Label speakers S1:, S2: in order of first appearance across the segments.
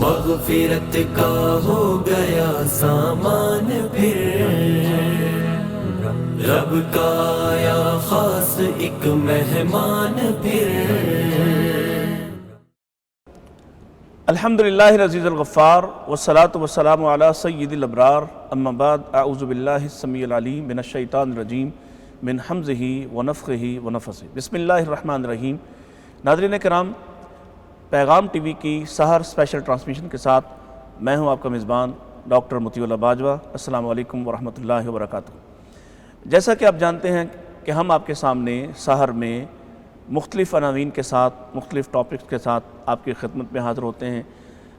S1: مغفرت کا ہو گیا سامان پھر، رب کا آیا خاص ایک مہمان پھر۔
S2: الحمدللہ العزیز الغفار والصلاة والسلام علی سید الابرار، اما بعد، اعوذ باللہ السمیع العلیم من الشیطان الرجیم من حمزہ ونفخہ ونفثہ، بسم اللہ الرحمن الرحیم۔ ناظرین کرام، پیغام ٹی وی کی سحر اسپیشل ٹرانسمیشن کے ساتھ میں ہوں آپ کا میزبان ڈاکٹر مطیع اللہ باجوہ۔ السلام علیکم ورحمۃ اللہ وبرکاتہ۔ جیسا کہ آپ جانتے ہیں کہ ہم آپ کے سامنے سحر میں مختلف عناوین کے ساتھ، مختلف ٹاپکس کے ساتھ آپ کی خدمت میں حاضر ہوتے ہیں۔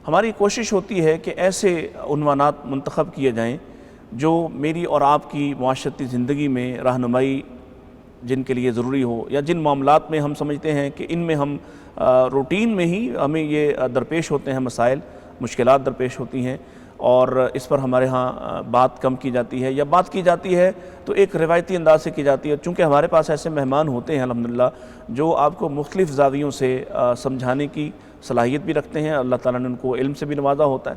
S2: ہماری کوشش ہوتی ہے کہ ایسے عنوانات منتخب کیے جائیں جو میری اور آپ کی معاشرتی زندگی میں رہنمائی جن کے لیے ضروری ہو، یا جن معاملات میں ہم سمجھتے ہیں کہ ان میں ہم روٹین میں ہی ہمیں یہ درپیش ہوتے ہیں، مسائل، مشکلات درپیش ہوتی ہیں، اور اس پر ہمارے ہاں بات کم کی جاتی ہے، یا بات کی جاتی ہے تو ایک روایتی انداز سے کی جاتی ہے۔ چونکہ ہمارے پاس ایسے مہمان ہوتے ہیں الحمدللہ جو آپ کو مختلف زاویوں سے سمجھانے کی صلاحیت بھی رکھتے ہیں، اللہ تعالیٰ نے ان کو علم سے بھی نوازا ہوتا ہے۔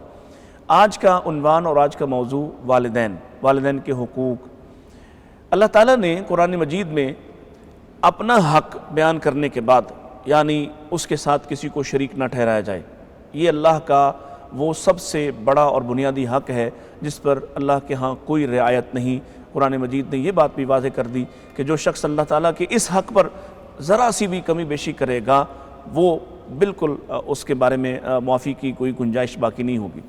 S2: آج کا عنوان اور آج کا موضوع والدین کے حقوق۔ اللہ تعالیٰ نے قرآن مجید میں اپنا حق بیان کرنے کے بعد، یعنی اس کے ساتھ کسی کو شریک نہ ٹھہرایا جائے، یہ اللہ کا وہ سب سے بڑا اور بنیادی حق ہے جس پر اللہ کے ہاں کوئی رعایت نہیں۔ قرآن مجید نے یہ بات بھی واضح کر دی کہ جو شخص اللہ تعالیٰ کے اس حق پر ذرا سی بھی کمی بیشی کرے گا، وہ بالکل اس کے بارے میں معافی کی کوئی گنجائش باقی نہیں ہوگی۔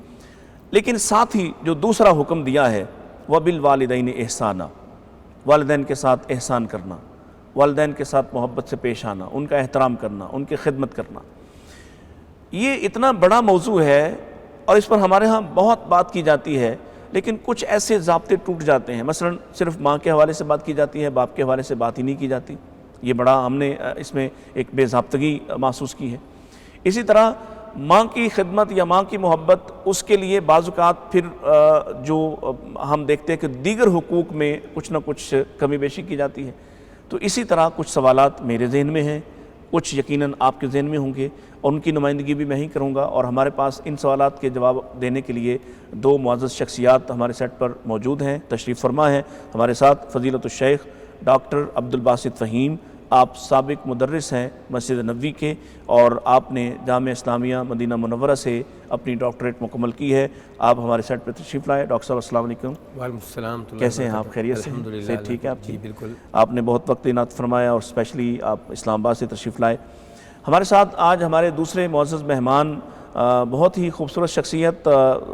S2: لیکن ساتھ ہی جو دوسرا حکم دیا ہے، وَبِالْوَالِدَيْنِ احسانًا، والدین کے ساتھ احسان کرنا، والدین کے ساتھ محبت سے پیش آنا، ان کا احترام کرنا، ان کی خدمت کرنا۔ یہ اتنا بڑا موضوع ہے اور اس پر ہمارے ہاں بہت بات کی جاتی ہے، لیکن کچھ ایسے ضابطے ٹوٹ جاتے ہیں۔ مثلا صرف ماں کے حوالے سے بات کی جاتی ہے، باپ کے حوالے سے بات ہی نہیں کی جاتی۔ یہ بڑا ہم نے اس میں ایک بے ضابطگی محسوس کی ہے۔ اسی طرح ماں کی خدمت یا ماں کی محبت، اس کے لیے بعض اوقات پھر جو ہم دیکھتے ہیں کہ دیگر حقوق میں کچھ نہ کچھ کمی بیشی کی جاتی ہے۔ تو اسی طرح کچھ سوالات میرے ذہن میں ہیں، کچھ یقیناً آپ کے ذہن میں ہوں گے، اور ان کی نمائندگی بھی میں ہی کروں گا۔ اور ہمارے پاس ان سوالات کے جواب دینے کے لیے دو معزز شخصیات ہمارے سیٹ پر موجود ہیں، تشریف فرما ہیں ہمارے ساتھ۔ فضیلت الشیخ ڈاکٹر عبدالباسط فہیم، آپ سابق مدرس ہیں مسجد نبوی کے، اور آپ نے جامعہ اسلامیہ مدینہ منورہ سے اپنی ڈاکٹریٹ مکمل کی ہے۔ آپ ہمارے سیٹ پر تشریف لائے۔ ڈاکٹر صاحب السلام علیکم۔
S3: وعلیکم السلام۔
S2: کیسے ہیں آپ؟ خیریت سے؟
S3: الحمدللہ۔
S2: سے ٹھیک ہے آپ؟
S3: جی بالکل۔
S2: آپ نے بہت وقت عنایت فرمایا، اور اسپیشلی آپ اسلام آباد سے تشریف لائے۔ ہمارے ساتھ آج ہمارے دوسرے معزز مہمان، بہت ہی خوبصورت شخصیت،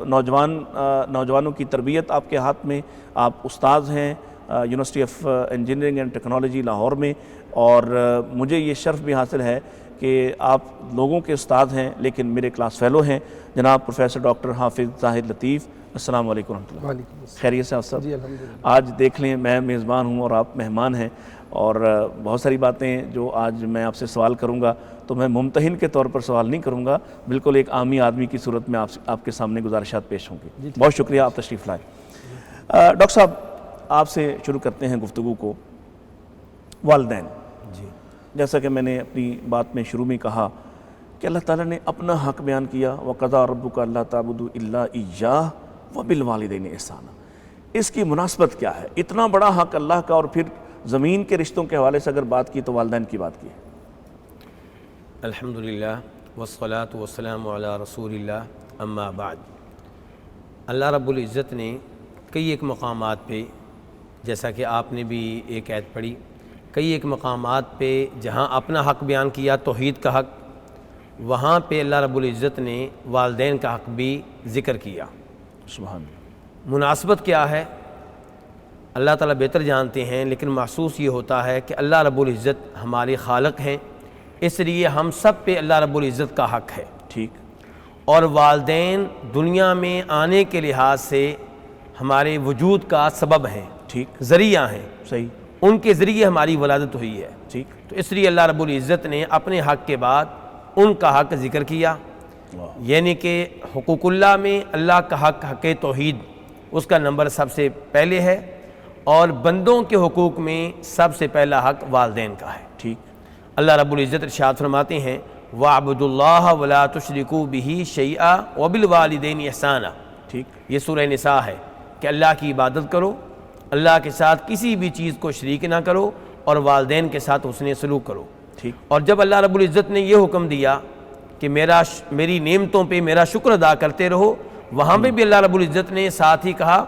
S2: نوجوانوں کی تربیت آپ کے ہاتھ میں، آپ استاذ ہیں university of engineering and technology Lahore میں، اور مجھے یہ شرف بھی حاصل ہے کہ آپ لوگوں کے استاد ہیں لیکن میرے کلاس فیلو ہیں، جناب پروفیسر ڈاکٹر حافظ ظاہر لطیف۔ السلام علیکم ورحمۃ اللہ۔
S3: وعلیکم السلام۔
S2: خیریت سے آپ سب؟
S3: جی الحمدللہ۔
S2: آج دیکھ لیں، میں میزبان ہوں اور آپ مہمان ہیں، اور بہت ساری باتیں جو آج میں آپ سے سوال کروں گا تو میں ممتحن کے طور پر سوال نہیں کروں گا، بالکل ایک عامی آدمی کی صورت میں آپ کے سامنے گزارشات پیش ہوں گے۔ بہت شکریہ، آپ تشریف لائے۔ ڈاکٹر صاحب، آپ سے شروع کرتے ہیں گفتگو کو۔ والدین، جیسا کہ میں نے اپنی بات میں شروع میں کہا کہ اللہ تعالیٰ نے اپنا حق بیان کیا، وَقَضَىٰ رَبُّكَ أَلَّا تَعْبُدُوا إِلَّا إِيَّاهُ وَبِالْوَالِدَيْنِ إِحْسَانًا۔ اس کی مناسبت کیا ہے؟ اتنا بڑا حق اللہ کا، اور پھر زمین کے رشتوں کے حوالے سے اگر بات کی تو والدین کی بات کی ہے۔
S3: الحمدللہ والصلاة والسلام علی رسول اللہ، اما بعد۔ اللہ رب العزت نے کئی ایک مقامات پہ، جیسا کہ آپ نے بھی ایک آیت پڑھی، کئی ایک مقامات پہ جہاں اپنا حق بیان کیا، توحید کا حق، وہاں پہ اللہ رب العزت نے والدین کا حق بھی ذکر کیا۔
S2: سبحان اللہ۔
S3: مناسبت کیا ہے اللہ تعالیٰ بہتر جانتے ہیں، لیکن محسوس یہ ہوتا ہے کہ اللہ رب العزت ہمارے خالق ہیں، اس لیے ہم سب پہ اللہ رب العزت کا حق ہے۔
S2: ٹھیک۔
S3: اور والدین دنیا میں آنے کے لحاظ سے ہمارے وجود کا سبب ہیں،
S2: ٹھیک،
S3: ذریعہ ہیں،
S2: صحیح،
S3: ان کے ذریعے ہماری ولادت ہوئی ہے۔
S2: ٹھیک۔
S3: تو اس لیے اللہ رب العزت نے اپنے حق کے بعد ان کا حق ذکر کیا، یعنی کہ حقوق اللہ میں اللہ کا حق، حق توحید، اس کا نمبر سب سے پہلے ہے، اور بندوں کے حقوق میں سب سے پہلا حق والدین کا ہے۔
S2: ٹھیک۔
S3: اللہ رب العزت ارشاد فرماتے ہیں وَاعْبُدُوا اللَّهَ وَلَا تُشْرِكُوا بِهِ شَيْئًا وَبِالْوَالِدَيْنِ إِحْسَانًا۔
S2: ٹھیک،
S3: یہ سورہ نساء ہے کہ اللہ کی عبادت کرو، اللہ کے ساتھ کسی بھی چیز کو شریک نہ کرو، اور والدین کے ساتھ حسن سلوک کرو۔
S2: ٹھیک،
S3: اور جب اللہ رب العزت نے یہ حکم دیا کہ میری نعمتوں پہ میرا شکر ادا کرتے رہو، وہاں پہ بھی اللہ رب العزت نے ساتھ ہی کہا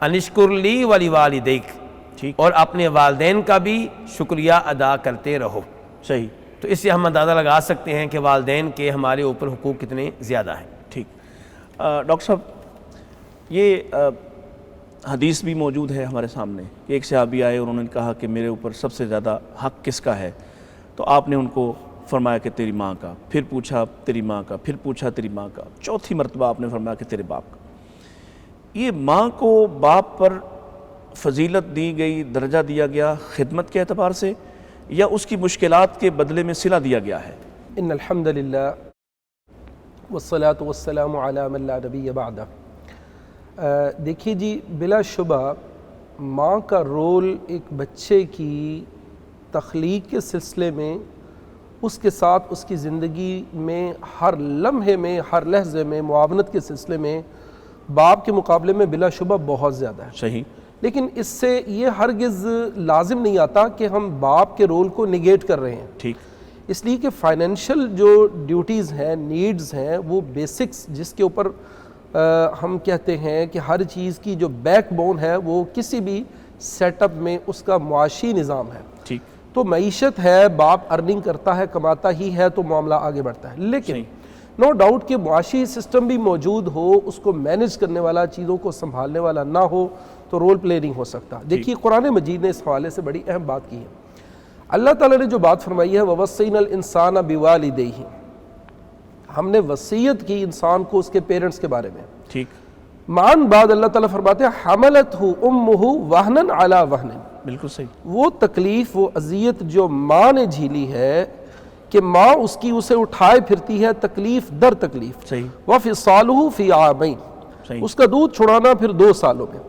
S3: انشکر لی وَلِوَالِدَيْكَ،
S2: ٹھیک،
S3: اور اپنے والدین کا بھی شکریہ ادا کرتے رہو۔
S2: صحیح،
S3: تو اس سے ہم اندازہ لگا سکتے ہیں کہ والدین کے ہمارے اوپر حقوق کتنے زیادہ ہیں۔
S2: ٹھیک۔ ڈاکٹر صاحب، یہ حدیث بھی موجود ہے ہمارے سامنے کہ ایک صحابی آئے اور انہوں نے کہا کہ میرے اوپر سب سے زیادہ حق کس کا ہے؟ تو آپ نے ان کو فرمایا کہ تیری ماں کا، پھر پوچھا تیری ماں کا، پھر پوچھا تیری ماں کا، چوتھی مرتبہ آپ نے فرمایا کہ تیرے باپ کا۔ یہ ماں کو باپ پر فضیلت دی گئی، درجہ دیا گیا خدمت کے اعتبار سے، یا اس کی مشکلات کے بدلے میں صلہ دیا گیا ہے؟
S4: ان الحمد للہ والصلاة والسلام علی من لا نبی بعدہ۔ دیکھیے جی، بلا شبہ ماں کا رول ایک بچے کی تخلیق کے سلسلے میں، اس کے ساتھ اس کی زندگی میں ہر لمحے میں، ہر لحظے میں معاونت کے سلسلے میں باپ کے مقابلے میں بلا شبہ بہت زیادہ ہے۔
S2: صحیح،
S4: لیکن اس سے یہ ہرگز لازم نہیں آتا کہ ہم باپ کے رول کو نگیٹ کر رہے ہیں۔
S2: ٹھیک،
S4: اس لیے کہ فائنینشیل جو ڈیوٹیز ہیں، نیڈز ہیں، وہ بیسکس جس کے اوپر ہم کہتے ہیں کہ ہر چیز کی جو بیک بون ہے، وہ کسی بھی سیٹ اپ میں اس کا معاشی نظام ہے۔
S2: ٹھیک،
S4: تو معیشت ہے، باپ ارننگ کرتا ہے، کماتا ہی ہے، تو معاملہ آگے بڑھتا ہے۔ لیکن نو ڈاؤٹ کہ معاشی سسٹم بھی موجود ہو، اس کو مینج کرنے والا، چیزوں کو سنبھالنے والا نہ ہو تو رول پلے نہیں ہو سکتا۔ دیکھیے قرآن مجید نے اس حوالے سے بڑی اہم بات کی ہے۔ اللہ تعالیٰ نے جو بات فرمائی ہے وَوَصَّيْنَا الْإِنسَانَ بِوَالِدَيْهِ، ہم نے وصیت کی انسان کو اس کے پیرنٹس کے بارے میں۔
S2: ٹھیک،
S4: مان بعد اللہ تعالیٰ فرماتے ہیں حَمَلَتْهُ أُمُّهُ وَهْنًا عَلَى وَهْنٍ،
S2: بالکل صحیح،
S4: وہ تکلیف، وہ اذیت جو ماں نے جھیلی ہے کہ ماں اس کی اسے اٹھائے پھرتی ہے تکلیف در تکلیف۔
S2: صحیح،
S4: وَفِصَالُهُ فِي عَامَيْنِ،
S2: صحیح،
S4: اس کا دودھ چھڑانا پھر 2 سالوں میں۔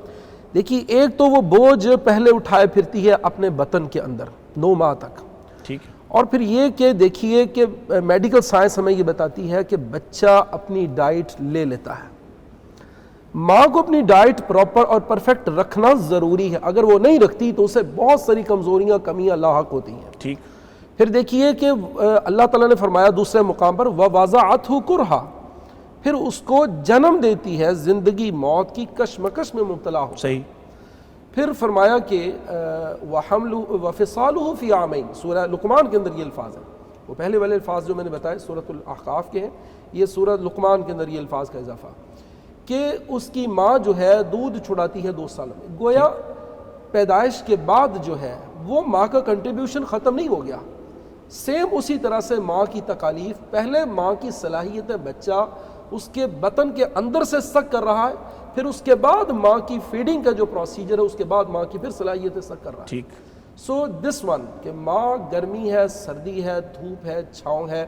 S4: دیکھیے ایک تو وہ بوجھ پہلے اٹھائے پھرتی ہے اپنے بطن کے اندر 9 ماہ تک،
S2: ٹھیک،
S4: اور پھر یہ کہ دیکھیے کہ میڈیکل سائنس ہمیں یہ بتاتی ہے کہ بچہ اپنی ڈائٹ لے لیتا ہے۔ ماں کو اپنی ڈائٹ پراپر اور پرفیکٹ رکھنا ضروری ہے، اگر وہ نہیں رکھتی تو اسے بہت ساری کمزوریاں، کمیاں لاحق ہوتی ہیں۔
S2: ٹھیک،
S4: پھر دیکھیے کہ اللہ تعالیٰ نے فرمایا دوسرے مقام پر وَوَضَعَتْهُ كُرْهًا، پھر اس کو جنم دیتی ہے زندگی موت کی کشمکش میں مبتلا ہو۔
S2: صحیح،
S4: پھر فرمایا کہ وَحَمْلُهُ وَفِصَالُهُ فِي عَامَيْنِ، سورہ لقمان کے اندر یہ الفاظ ہیں۔ وہ پہلے والے الفاظ جو میں نے بتائے سورۃ الاحقاف کے ہیں، یہ سورہ لقمان کے اندر یہ الفاظ کا اضافہ کہ اس کی ماں جو ہے دودھ چھڑاتی ہے 2 سالوں میں۔ گویا پیدائش کے بعد جو ہے وہ ماں کا کنٹریبیوشن ختم نہیں ہو گیا، سیم اسی طرح سے ماں کی تکالیف، پہلے ماں کی صلاحیت ہے بچہ اس کے بطن کے اندر سے سک کر رہا ہے، پھر اس کے بعد ماں کی فیڈنگ کا جو پروسیجر ہے، اس کے بعد ماں کی پھر صلاحیت سک کر رہا ہے۔
S2: ٹھیک،
S4: سو دس ون کہ ماں گرمی ہے، سردی ہے، دھوپ ہے، چھاؤں ہے،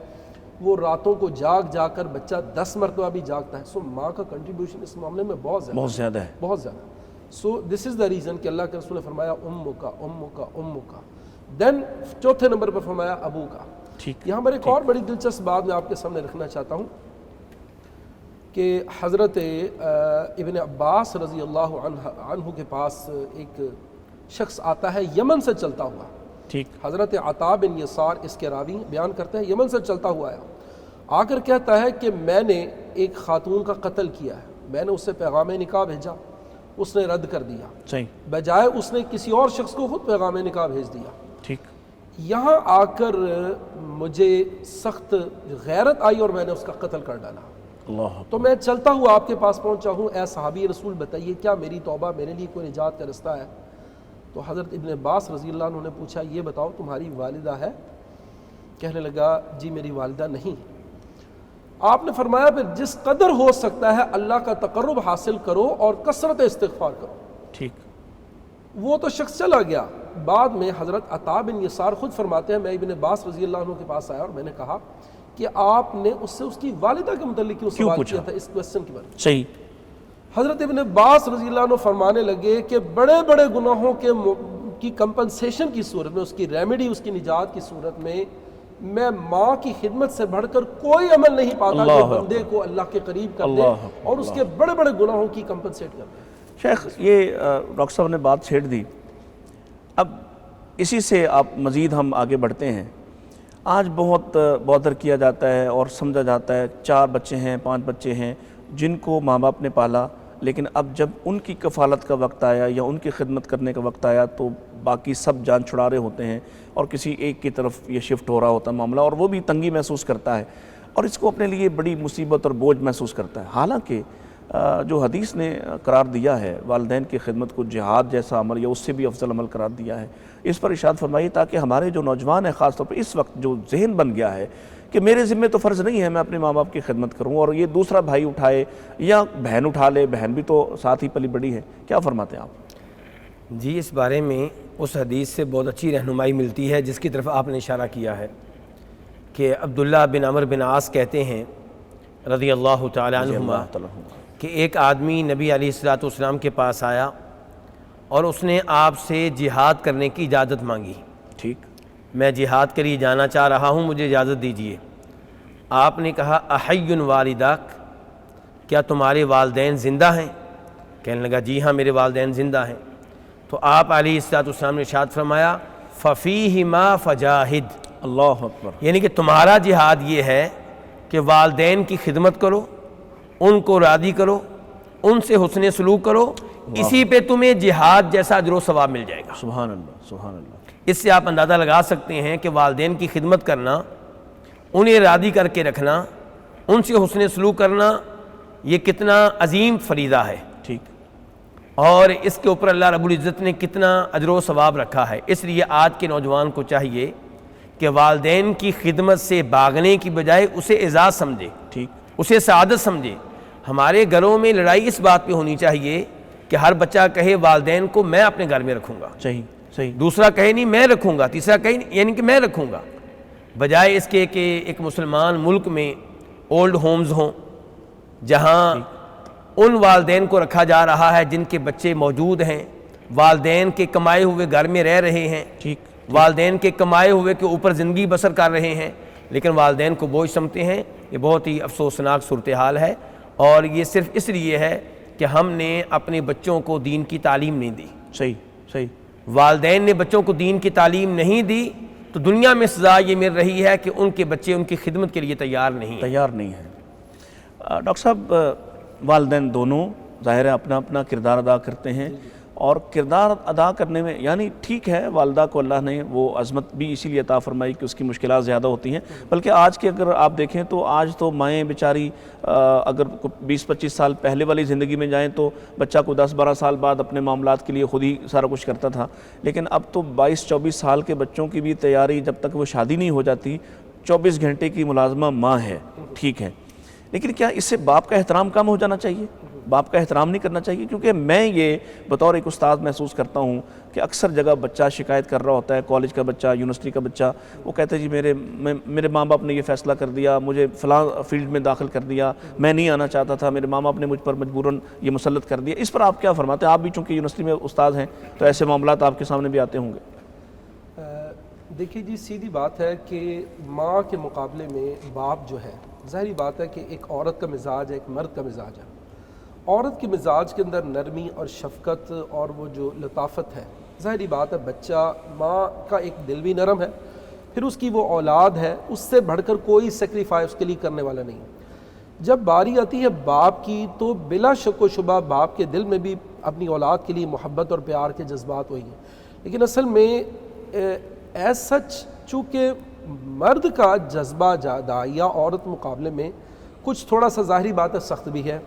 S4: وہ راتوں کو جاگ جا کر بچہ 10 مرتبہ بھی جاگتا ہے۔ سو ماں کا کنٹریبیوشن اس معاملے میں بہت زیادہ ہے، بہت زیادہ۔ سو دس از دا ریزن کہ اللہ کے رسول نے فرمایا امک امک امک، دین چوتھے نمبر پر فرمایا ابو کا۔
S2: ٹھیک،
S4: یہاں پر ایک اور بڑی دلچسپ بات میں آپ کے سامنے رکھنا چاہتا ہوں کہ حضرت ابن عباس رضی اللہ عنہ کے پاس ایک شخص آتا ہے یمن سے چلتا ہوا۔
S2: ٹھیک،
S4: حضرت عطا بن یسار اس کے راوی بیان کرتے ہیں، یمن سے چلتا ہوا آیا، آ کر کہتا ہے کہ میں نے ایک خاتون کا قتل کیا ہے، میں نے اس سے پیغام نکاح بھیجا، اس نے رد کر دیا،
S2: صحیح،
S4: بجائے اس نے کسی اور شخص کو خود پیغام نکاح بھیج دیا۔
S2: ٹھیک،
S4: یہاں آ کر مجھے سخت غیرت آئی اور میں نے اس کا قتل کر ڈالا۔
S2: اللہ،
S4: تو میں چلتا ہوا آپ کے پاس پہنچا ہوں، اے صحابی رسول بتائیے کیا میری توبہ میرے لیے کوئی نجات کا رستہ ہے؟ تو حضرت ابن عباس رضی اللہ عنہ نے پوچھا یہ بتاؤ تمہاری والدہ ہے؟ کہنے لگا جی میری والدہ نہیں۔ آپ نے فرمایا پھر جس قدر ہو سکتا ہے اللہ کا تقرب حاصل کرو اور کثرت استغفار کرو۔
S2: ٹھیک،
S4: وہ تو شخص چلا گیا۔ بعد میں حضرت عطا بن یسار خود فرماتے ہیں میں ابن عباس رضی اللہ عنہ کے پاس آیا اور میں نے کہا کہ آپ نے اس سے اس کی والدہ کے متعلق کیوں سوال کیا تھا اس کوسچن کے بارے میں؟
S2: صحیح،
S4: حضرت ابن عباس رضی اللہ عنہ فرمانے لگے کہ بڑے بڑے گناہوں کی کمپنسیشن کی صورت میں، اس کی ریمیڈی، اس کی نجات کی صورت میں میں ماں کی خدمت سے بڑھ کر کوئی عمل نہیں پاتا جو بندے کو اللہ کے قریب کر دے اور اس کے بڑے بڑے گناہوں کی کمپنسیٹ کر دے۔
S2: شیخ یہ ڈاکٹر صاحب نے بات چھیڑ دی، اب اسی سے آپ مزید ہم آگے بڑھتے ہیں۔ آج بہت بودر کیا جاتا ہے اور سمجھا جاتا ہے 4 بچے ہیں 5 بچے ہیں جن کو ماں باپ نے پالا، لیکن اب جب ان کی کفالت کا وقت آیا یا ان کی خدمت کرنے کا وقت آیا تو باقی سب جان چھڑا رہے ہوتے ہیں اور کسی ایک کی طرف یہ شفٹ ہو رہا ہوتا ہے معاملہ، اور وہ بھی تنگی محسوس کرتا ہے اور اس کو اپنے لیے بڑی مصیبت اور بوجھ محسوس کرتا ہے۔ حالانکہ جو حدیث نے قرار دیا ہے والدین کی خدمت کو جہاد جیسا عمل یا اس سے بھی افضل عمل قرار دیا ہے، اس پر ارشاد فرمائیے تاکہ ہمارے جو نوجوان ہیں خاص طور پر اس وقت جو ذہن بن گیا ہے کہ میرے ذمہ تو فرض نہیں ہے میں اپنے ماں باپ کی خدمت کروں اور یہ دوسرا بھائی اٹھائے یا بہن اٹھا لے، بہن بھی تو ساتھ ہی پلی بڑی ہے، کیا فرماتے ہیں آپ؟
S3: جی اس بارے میں اس حدیث سے بہت اچھی رہنمائی ملتی ہے جس کی طرف آپ نے اشارہ کیا ہے کہ عبداللہ بن عمرو بن عاص کہتے ہیں رضی اللہ تعالی عنہما کہ ایک آدمی نبی علیہ الصلوۃ والسلام کے پاس آیا اور اس نے آپ سے جہاد کرنے کی اجازت مانگی۔
S2: ٹھیک،
S3: میں جہاد کے لیے جانا چاہ رہا ہوں، مجھے اجازت دیجیے۔ آپ نے کہا احی والداک، کیا تمہارے والدین زندہ ہیں؟ کہنے لگا جی ہاں میرے والدین زندہ ہیں۔ تو آپ علیہ الصلوۃ والسلام نے ارشاد فرمایا ففیہما فجاہد،
S2: اللہ اکبر،
S3: یعنی کہ تمہارا جہاد یہ ہے کہ والدین کی خدمت کرو، ان کو راضی کرو، ان سے حسن سلوک کرو، اسی پہ تمہیں جہاد جیسا اجر و ثواب مل جائے گا۔
S2: سبحان اللہ سبحان اللہ۔
S3: اس سے آپ اندازہ لگا سکتے ہیں کہ والدین کی خدمت کرنا، انہیں راضی کر کے رکھنا، ان سے حسن سلوک کرنا، یہ کتنا عظیم فریضہ ہے،
S2: ٹھیک،
S3: اور اس کے اوپر اللہ رب العزت نے کتنا اجر و ثواب رکھا ہے۔ اس لیے آج کے نوجوان کو چاہیے کہ والدین کی خدمت سے بھاگنے کی بجائے اسے اعزاز سمجھے،
S2: ٹھیک،
S3: اسے سعادت سمجھے۔ ہمارے گھروں میں لڑائی اس بات پہ ہونی چاہیے کہ ہر بچہ کہے والدین کو میں اپنے گھر میں رکھوں گا،
S2: صحیح صحیح،
S3: دوسرا کہے نہیں میں رکھوں گا، تیسرا کہے یعنی کہ میں رکھوں گا، بجائے اس کے کہ ایک مسلمان ملک میں اولڈ ہومز ہوں جہاں ان والدین کو رکھا جا رہا ہے جن کے بچے موجود ہیں، والدین کے کمائے ہوئے گھر میں رہ رہے ہیں،
S2: ٹھیک،
S3: والدین کے کمائے ہوئے کے اوپر زندگی بسر کر رہے ہیں، لیکن والدین کو بوجھ سمجھتے ہیں۔ یہ بہت ہی افسوسناک صورتحال ہے، اور یہ صرف اس لیے ہے کہ ہم نے اپنے بچوں کو دین کی تعلیم نہیں دی۔
S2: صحیح صحیح،
S3: والدین نے بچوں کو دین کی تعلیم نہیں دی تو دنیا میں سزا یہ مل رہی ہے کہ ان کے بچے ان کی خدمت کے لیے تیار نہیں ہیں۔
S2: تیار نہیں ہے۔ ڈاکٹر صاحب والدین دونوں ظاہر ہے اپنا اپنا کردار ادا کرتے ہیں، اور کردار ادا کرنے میں یعنی ٹھیک ہے والدہ کو اللہ نے وہ عظمت بھی اسی لیے عطا فرمائی کہ اس کی مشکلات زیادہ ہوتی ہیں، بلکہ آج کے اگر آپ دیکھیں تو آج تو مائیں بیچاری اگر 20-25 سال پہلے والی زندگی میں جائیں تو بچہ کو 10-12 سال بعد اپنے معاملات کے لیے خود ہی سارا کچھ کرتا تھا، لیکن اب تو 22-24 سال کے بچوں کی بھی تیاری جب تک وہ شادی نہیں ہو جاتی 24 گھنٹے کی ملازمہ ماں ہے، ٹھیک ہے، لیکن کیا اس سے باپ کا احترام کم ہو جانا چاہیے؟ باپ کا احترام نہیں کرنا چاہیے؟ کیونکہ میں یہ بطور ایک استاد محسوس کرتا ہوں کہ اکثر جگہ بچہ شکایت کر رہا ہوتا ہے، کالج کا بچہ، یونیورسٹی کا بچہ، وہ کہتے ہیں جی میرے ماں باپ نے یہ فیصلہ کر دیا، مجھے فلاں فیلڈ میں داخل کر دیا، میں نہیں آنا چاہتا تھا، میرے ماں باپ نے مجھ پر مجبوراً یہ مسلط کر دیا۔ اس پر آپ کیا فرماتے ہیں؟ آپ بھی چونکہ یونیورسٹی میں استاد ہیں تو ایسے معاملات آپ کے سامنے بھی آتے ہوں گے۔
S4: دیکھیے جی سیدھی بات ہے کہ ماں کے مقابلے میں باپ جو ہے، ظاہری بات ہے کہ ایک عورت کا مزاج ہے، ایک مرد کا مزاج ہے۔ عورت کے مزاج کے اندر نرمی اور شفقت اور وہ جو لطافت ہے، ظاہری بات ہے بچہ ماں کا ایک دل بھی نرم ہے، پھر اس کی وہ اولاد ہے، اس سے بڑھ کر کوئی سیکریفائی اس کے لیے کرنے والا نہیں۔ جب باری آتی ہے باپ کی تو بلا شک و شبہ باپ کے دل میں بھی اپنی اولاد کے لیے محبت اور پیار کے جذبات ہوئی ہیں، لیکن اصل میں ایز سچ چونکہ مرد کا جذبہ زیادہ یا عورت مقابلے میں کچھ تھوڑا سا ظاہری بات ہے سخت بھی ہے،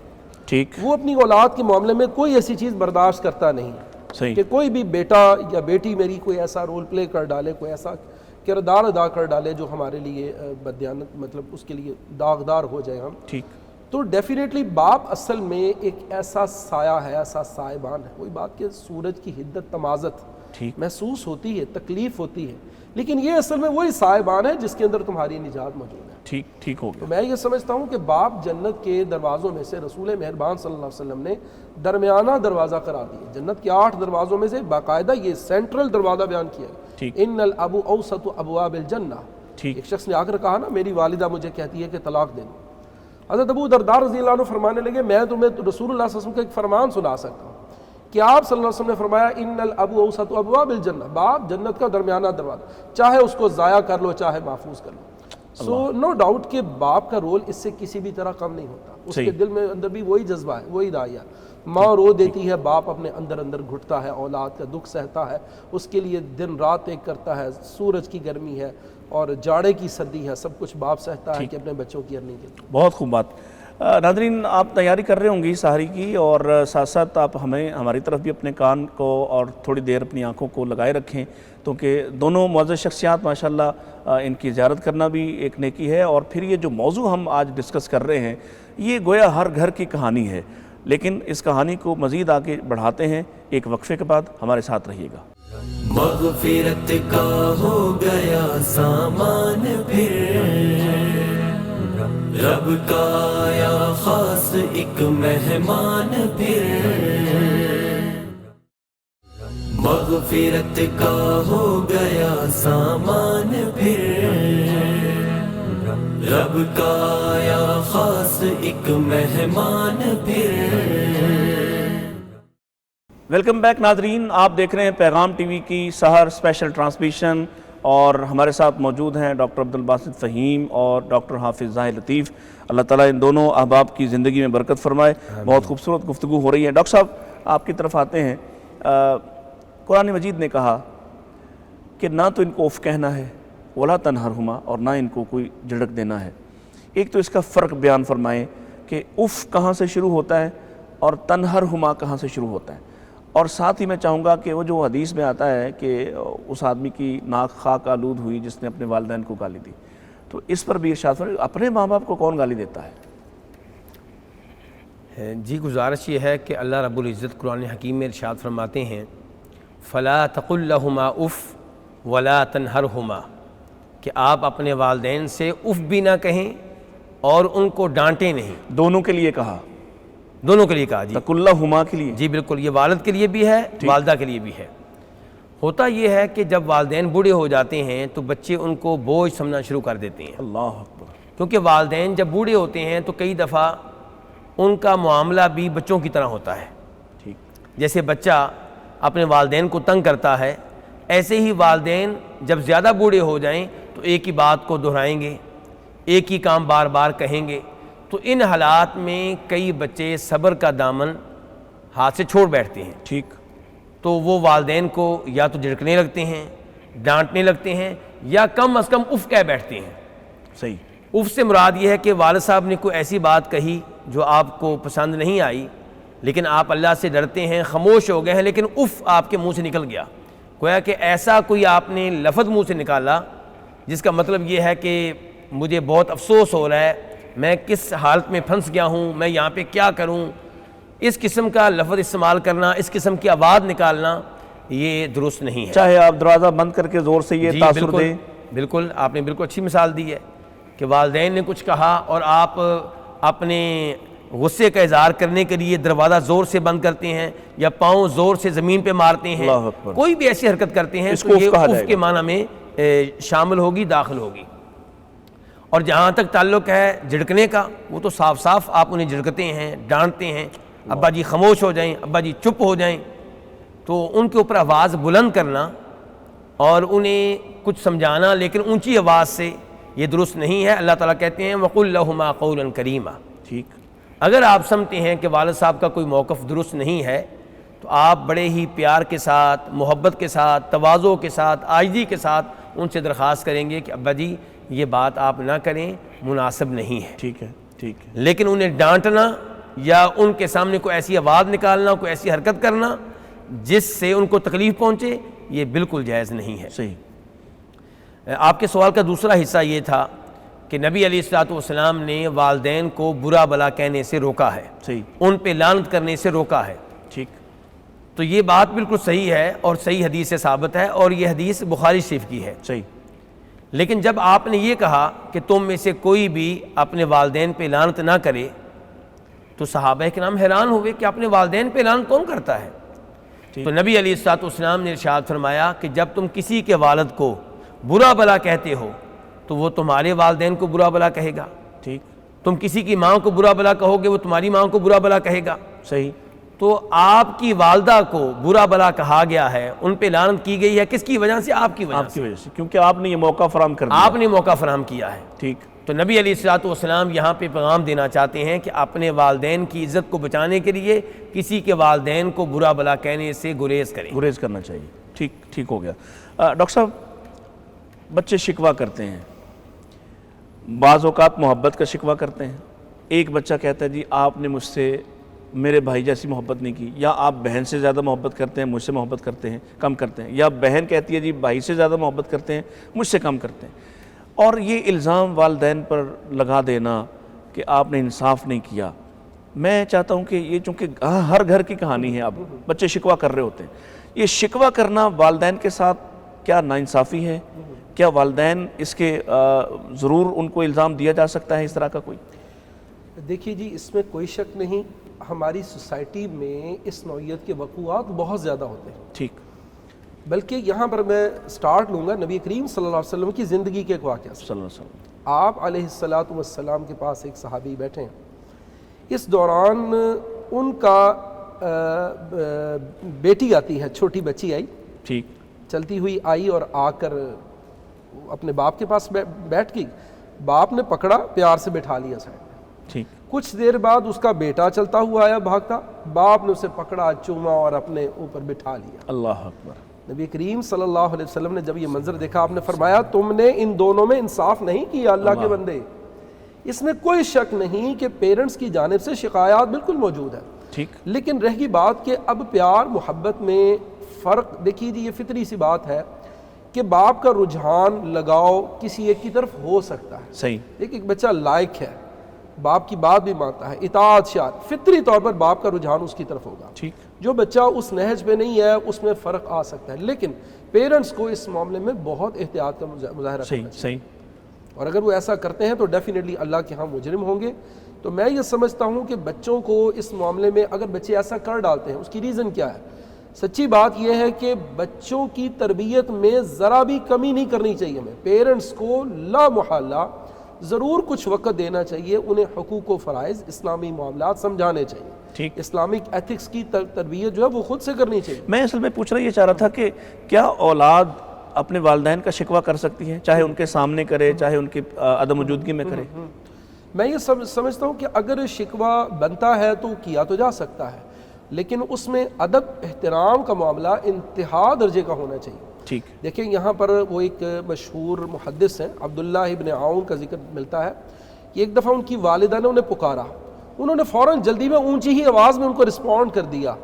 S2: ٹھیک،
S4: وہ اپنی اولاد کے معاملے میں کوئی ایسی چیز برداشت کرتا نہیں
S2: صحیح،
S4: کہ کوئی بھی بیٹا یا بیٹی میری کوئی ایسا رول پلے کر ڈالے، کوئی ایسا کردار ادا کر ڈالے جو ہمارے لیے بددیانت مطلب اس کے لیے داغدار ہو جائے ہم،
S2: ٹھیک،
S4: تو ڈیفینیٹلی باپ اصل میں ایک ایسا سایہ ہے، ایسا سائبان ہے۔ وہی بات کہ سورج کی حدت تمازت
S2: ٹھیک،
S4: محسوس ہوتی ہے، تکلیف ہوتی ہے، لیکن یہ اصل میں وہی سائبان ہے جس کے اندر تمہاری نجات موجود ہے۔
S2: ٹھیک ٹھیک ہو
S4: تو
S2: گیا۔
S4: میں یہ سمجھتا ہوں کہ باپ جنت کے دروازوں میں سے رسول مہربان صلی اللہ علیہ وسلم نے درمیانہ دروازہ قرار دیا، جنت کے 8 دروازوں میں سے باقاعدہ یہ سینٹرل دروازہ بیان کیا ہے،
S2: ٹھیک،
S4: ان الابو اوسط ابواب الجنہ،
S2: ٹھیک۔
S4: ایک شخص نے آ کر کہا نا میری والدہ مجھے کہتی ہے کہ طلاق دے دو. حضرت ابو درداء رضی اللہ عنہ فرمانے لگے میں تمہیں رسول اللہ صلی اللہ علیہ وسلم کا ایک فرمان سنا سکتا ہوں کہ آپ صلی اللہ علیہ وسلم نے فرمایا ان الاب اوسط ابواب الجنہ، باپ جنت کا درمیانہ دروازہ، چاہے اس کو ضائع کر لو چاہے محفوظ کر لو. سو نو ڈاؤٹ کہ باپ کا رول اس سے کسی بھی طرح کم نہیں ہوتا. اس کے دل میں اندر بھی وہی جذبہ ہے، وہی داعیہ. ماں رو دیتی ہے، باپ اپنے اندر گھٹتا ہے، اولاد کا دکھ سہتا ہے، اس کے لیے دن رات ایک کرتا ہے، سورج کی گرمی ہے اور جاڑے کی سردی ہے، سب کچھ باپ سہتا ہے کہ اپنے بچوں کی ارننگ کے لیے.
S2: بہت خوب بات. ناظرین آپ تیاری کر رہے ہوں گی سحری کی، اور ساتھ ساتھ آپ ہماری طرف بھی اپنے کان کو اور تھوڑی دیر اپنی آنکھوں کو لگائے رکھیں، کیونکہ دونوں معزز شخصیات ماشاءاللہ ان کی زیارت کرنا بھی ایک نیکی ہے. اور پھر یہ جو موضوع ہم آج ڈسکس کر رہے ہیں یہ گویا ہر گھر کی کہانی ہے، لیکن اس کہانی کو مزید آگے بڑھاتے ہیں ایک وقفے کے بعد. ہمارے ساتھ رہیے گا.
S1: مغفرت کا ہو گیا سامان پھر، رب کا آیا خاص ایک مہمان پھر. مغفرت کا ہو گیا سامان پھر، رب کا آیا خاص ایک مہمان پھر.
S2: ویلکم بیک ناظرین، آپ دیکھ رہے ہیں پیغام ٹی وی کی سحر اسپیشل ٹرانسمیشن، اور ہمارے ساتھ موجود ہیں ڈاکٹر عبدالباسط فہیم اور ڈاکٹر حافظ ظاہر لطیف. اللہ تعالیٰ ان دونوں احباب کی زندگی میں برکت فرمائے. بہت خوبصورت گفتگو ہو رہی ہے. ڈاکٹر صاحب آپ کی طرف آتے ہیں. قرآن مجید نے کہا کہ نہ تو ان کو اف کہنا ہے ولا تنہرہما، اور نہ ان کو کوئی جھڑک دینا ہے. ایک تو اس کا فرق بیان فرمائیں کہ اف کہاں سے شروع ہوتا ہے اور تنہرہما کہاں سے شروع ہوتا ہے. اور ساتھ ہی میں چاہوں گا کہ وہ جو حدیث میں آتا ہے کہ اس آدمی کی ناک خاک آلود ہوئی جس نے اپنے والدین کو گالی دی، تو اس پر بھی ارشاد فرمائیں اپنے ماں باپ کو کون گالی دیتا ہے؟
S3: جی گزارش یہ ہے کہ اللہ رب العزت قرآن حکیم میں ارشاد فرماتے ہیں فلا تقل لہما اف ولا تنہرہما، کہ آپ اپنے والدین سے اف بھی نہ کہیں اور ان کو ڈانٹیں نہیں.
S2: دونوں کے لیے کہا؟
S3: دونوں کے لیے کہا. جی
S2: تقل لہما کے لیے؟
S3: جی بالکل، یہ والد کے لیے بھی ہے والدہ کے لیے بھی ہے. ہوتا یہ ہے کہ جب والدین بوڑھے ہو جاتے ہیں تو بچے ان کو بوجھ سمجھنا شروع کر دیتے ہیں.
S2: اللہ اکبر.
S3: کیونکہ والدین جب بوڑھے ہوتے ہیں تو کئی دفعہ ان کا معاملہ بھی بچوں کی طرح ہوتا ہے.
S2: ٹھیک.
S3: جیسے بچہ اپنے والدین کو تنگ کرتا ہے، ایسے ہی والدین جب زیادہ بوڑھے ہو جائیں تو ایک ہی بات کو دہرائیں گے، ایک ہی کام بار بار کہیں گے. تو ان حالات میں کئی بچے صبر کا دامن ہاتھ سے چھوڑ بیٹھتے ہیں.
S2: ٹھیک.
S3: تو وہ والدین کو یا تو جھڑکنے لگتے ہیں، ڈانٹنے لگتے ہیں، یا کم از کم اف کہہ بیٹھتے ہیں.
S2: صحیح.
S3: اف سے مراد یہ ہے کہ والد صاحب نے کوئی ایسی بات کہی جو آپ کو پسند نہیں آئی، لیکن آپ اللہ سے ڈرتے ہیں، خاموش ہو گئے ہیں، لیکن اف آپ کے منہ سے نکل گیا. گویا کہ ایسا کوئی آپ نے لفظ منہ سے نکالا جس کا مطلب یہ ہے کہ مجھے بہت افسوس ہو رہا ہے، میں کس حالت میں پھنس گیا ہوں، میں یہاں پہ کیا کروں. اس قسم کا لفظ استعمال کرنا، اس قسم کی آواز نکالنا یہ درست نہیں ہے.
S2: چاہے آپ دروازہ بند کر کے زور سے یہ تاثر دیں.
S3: بالکل آپ نے بالکل اچھی مثال دی ہے کہ والدین نے کچھ کہا اور آپ اپنے غصے کا اظہار کرنے کے لیے دروازہ زور سے بند کرتے ہیں یا پاؤں زور سے زمین پہ مارتے ہیں.
S2: اللہ اکبر.
S3: کوئی بھی ایسی حرکت کرتے ہیں
S2: اس
S3: تو
S2: کو
S3: یہ
S2: کہا
S3: اف
S2: جائے
S3: کے
S2: گا.
S3: معنی میں شامل ہوگی، داخل ہوگی. اور جہاں تک تعلق ہے جھڑکنے کا، وہ تو صاف صاف آپ انہیں جھڑکتے ہیں، ڈانٹتے ہیں، ابا جی خاموش ہو جائیں، ابا جی چپ ہو جائیں. تو ان کے اوپر آواز بلند کرنا اور انہیں کچھ سمجھانا لیکن اونچی آواز سے، یہ درست نہیں ہے. اللہ تعالیٰ کہتے ہیں وَقُلْ لَهُمَا قَوْلًا كَرِيمًا.
S2: ٹھیک.
S3: اگر آپ سمجھتے ہیں کہ والد صاحب کا کوئی موقف درست نہیں ہے تو آپ بڑے ہی پیار کے ساتھ، محبت کے ساتھ، تواضع کے ساتھ، عاجزی کے ساتھ ان سے درخواست کریں گے کہ ابا جی یہ بات آپ نہ کریں، مناسب نہیں ہے.
S2: ٹھیک ہے. ٹھیک ہے.
S3: لیکن انہیں ڈانٹنا یا ان کے سامنے کوئی ایسی آواز نکالنا، کوئی ایسی حرکت کرنا جس سے ان کو تکلیف پہنچے، یہ بالکل جائز نہیں ہے.
S2: صحیح.
S3: آپ کے سوال کا دوسرا حصہ یہ تھا کہ نبی علیہ الصلوۃ والسلام نے والدین کو برا بلا کہنے سے روکا ہے،
S2: صحیح.
S3: ان پہ لعنت کرنے سے روکا ہے.
S2: ٹھیک.
S3: تو یہ بات بالکل صحیح ہے اور صحیح حدیث سے ثابت ہے، اور یہ حدیث بخاری شریف کی ہے.
S2: صحیح.
S3: لیکن جب آپ نے یہ کہا کہ تم میں سے کوئی بھی اپنے والدین پہ لعنت نہ کرے تو صحابہ کرام حیران ہوئے کہ اپنے والدین پہ لعنت کون کرتا ہے. تو نبی علیہ الصلوۃ والسلام نے ارشاد فرمایا کہ جب تم کسی کے والد کو برا بلا کہتے ہو تو وہ تمہارے والدین کو برا بھلا کہے گا،
S2: ٹھیک،
S3: تم کسی کی ماں کو برا بھلا کہو گے وہ تمہاری ماں کو برا بھلا کہے گا۔
S2: صحیح،
S3: تو آپ کی والدہ کو برا بھلا کہا گیا ہے، ان پہ لعنت کی گئی ہے، کس کی وجہ سے؟ آپ کی وجہ
S2: آپ
S3: سے،
S2: کی وجہ سے، کیونکہ آپ نے یہ موقع فراہم کر دیا۔
S3: آپ نے موقع فراہم کیا ہے۔
S2: ٹھیک،
S3: تو نبی علیہ الصلوۃ والسلام یہاں پہ پیغام دینا چاہتے ہیں کہ اپنے والدین کی عزت کو بچانے کے لیے کسی کے والدین کو برا بھلا کہنے سے گریز کریں۔
S2: گریز کرنا چاہیے۔ ٹھیک، ٹھیک ہو گیا۔ ڈاکٹر صاحب، بچے شکوہ کرتے ہیں، بعض اوقات محبت کا شکوہ کرتے ہیں۔ ایک بچہ کہتا ہے جی آپ نے مجھ سے میرے بھائی جیسی محبت نہیں کی، یا آپ بہن سے زیادہ محبت کرتے ہیں، مجھ سے محبت کرتے ہیں کم کرتے ہیں، یا بہن کہتی ہے جی بھائی سے زیادہ محبت کرتے ہیں، مجھ سے کم کرتے ہیں۔ اور یہ الزام والدین پر لگا دینا کہ آپ نے انصاف نہیں کیا، میں چاہتا ہوں کہ یہ چونکہ ہر گھر کی کہانی ہے، اب بچے شکوہ کر رہے ہوتے ہیں، یہ شکوہ کرنا والدین کے ساتھ کیا ناانصافی ہے؟ کیا والدین اس کے ضرور ان کو الزام دیا جا سکتا ہے اس طرح کا کوئی؟
S4: دیکھیے جی، اس میں کوئی شک نہیں، ہماری سوسائٹی میں اس نوعیت کے وقوعات بہت زیادہ ہوتے ہیں۔
S2: ٹھیک،
S4: بلکہ یہاں پر میں سٹارٹ لوں گا نبی کریم صلی اللہ علیہ وسلم کی زندگی کے ایک واقعہ سے۔
S2: صلی اللہ علیہ وسلم۔
S4: آپ علیہ الصلاۃ والسلام کے پاس ایک صحابی بیٹھے ہیں، اس دوران ان کا بیٹی آتی ہے، چھوٹی بچی آئی،
S2: ٹھیک،
S4: چلتی ہوئی آئی اور آ کر اپنے باپ کے پاس بیٹھ گئی، باپ نے پکڑا، پیار سے بٹھا لیا سائڈ میں۔
S2: ٹھیک،
S4: کچھ دیر بعد اس کا بیٹا چلتا ہوا آیا بھاگتا، باپ نے اسے پکڑا، چوما اور اپنے اوپر بٹھا لیا۔
S2: اللہ اکبر۔
S4: نبی کریم صلی اللہ علیہ وسلم نے جب یہ منظر دیکھا، آپ نے فرمایا تم نے ان دونوں میں انصاف نہیں کیا اللہ کے بندے۔ اس میں کوئی شک نہیں کہ پیرنٹس کی جانب سے شکایات بالکل موجود ہے،
S2: ٹھیک،
S4: لیکن رہ گئی بات کہ اب پیار محبت میں فرق، دیکھیے جی یہ فطری سی بات ہے کہ باپ کا رجحان لگاؤ کسی ایک کی طرف ہو سکتا ہے۔
S2: صحیح،
S4: ایک بچہ لائق ہے، باپ کی بات بھی مانتا ہے، اطاعت شار، فطری طور پر باپ کا رجحان اس کی طرف ہوگا۔
S2: ٹھیک،
S4: جو بچہ اس نہج پہ نہیں ہے اس میں فرق آ سکتا ہے، لیکن پیرنٹس کو اس معاملے میں بہت احتیاط کا مظاہرہ
S2: صحیح،
S4: کرنا چاہیے،
S2: صحیح،
S4: اور اگر وہ ایسا کرتے ہیں تو ڈیفینیٹلی اللہ کے ہاں مجرم ہوں گے۔ تو میں یہ سمجھتا ہوں کہ بچوں کو اس معاملے میں اگر بچے ایسا کر ڈالتے ہیں، اس کی ریزن کیا ہے؟ سچی بات یہ ہے کہ بچوں کی تربیت میں ذرا بھی کمی نہیں کرنی چاہیے، ہمیں پیرنٹس کو لا محالہ ضرور کچھ وقت دینا چاہیے، انہیں حقوق و فرائض، اسلامی معاملات سمجھانے چاہیے،
S2: ٹھیک۔
S4: اسلامک ایتھکس کی تربیت جو ہے وہ خود سے کرنی چاہیے۔
S2: میں اصل میں پوچھ رہا یہ چاہ رہا تھا کہ کیا اولاد اپنے والدین کا شکوہ کر سکتی ہے، چاہے ان کے سامنے کرے، چاہے ان کی عدم موجودگی میں کرے؟
S4: میں یہ سمجھتا ہوں کہ اگر شکوہ بنتا ہے تو کیا تو جا سکتا ہے، لیکن اس میں ادب احترام کا معاملہ انتہا درجے کا ہونا چاہیے۔
S2: ٹھیک،
S4: دیکھیں یہاں پر وہ ایک مشہور محدث ہیں، عبداللہ ابن عون کا ذکر ملتا ہے کہ ایک دفعہ ان کی والدہ نے انہیں پکارا، انہوں نے فوراً جلدی میں اونچی ہی آواز میں ان کو رسپونڈ کر دیا،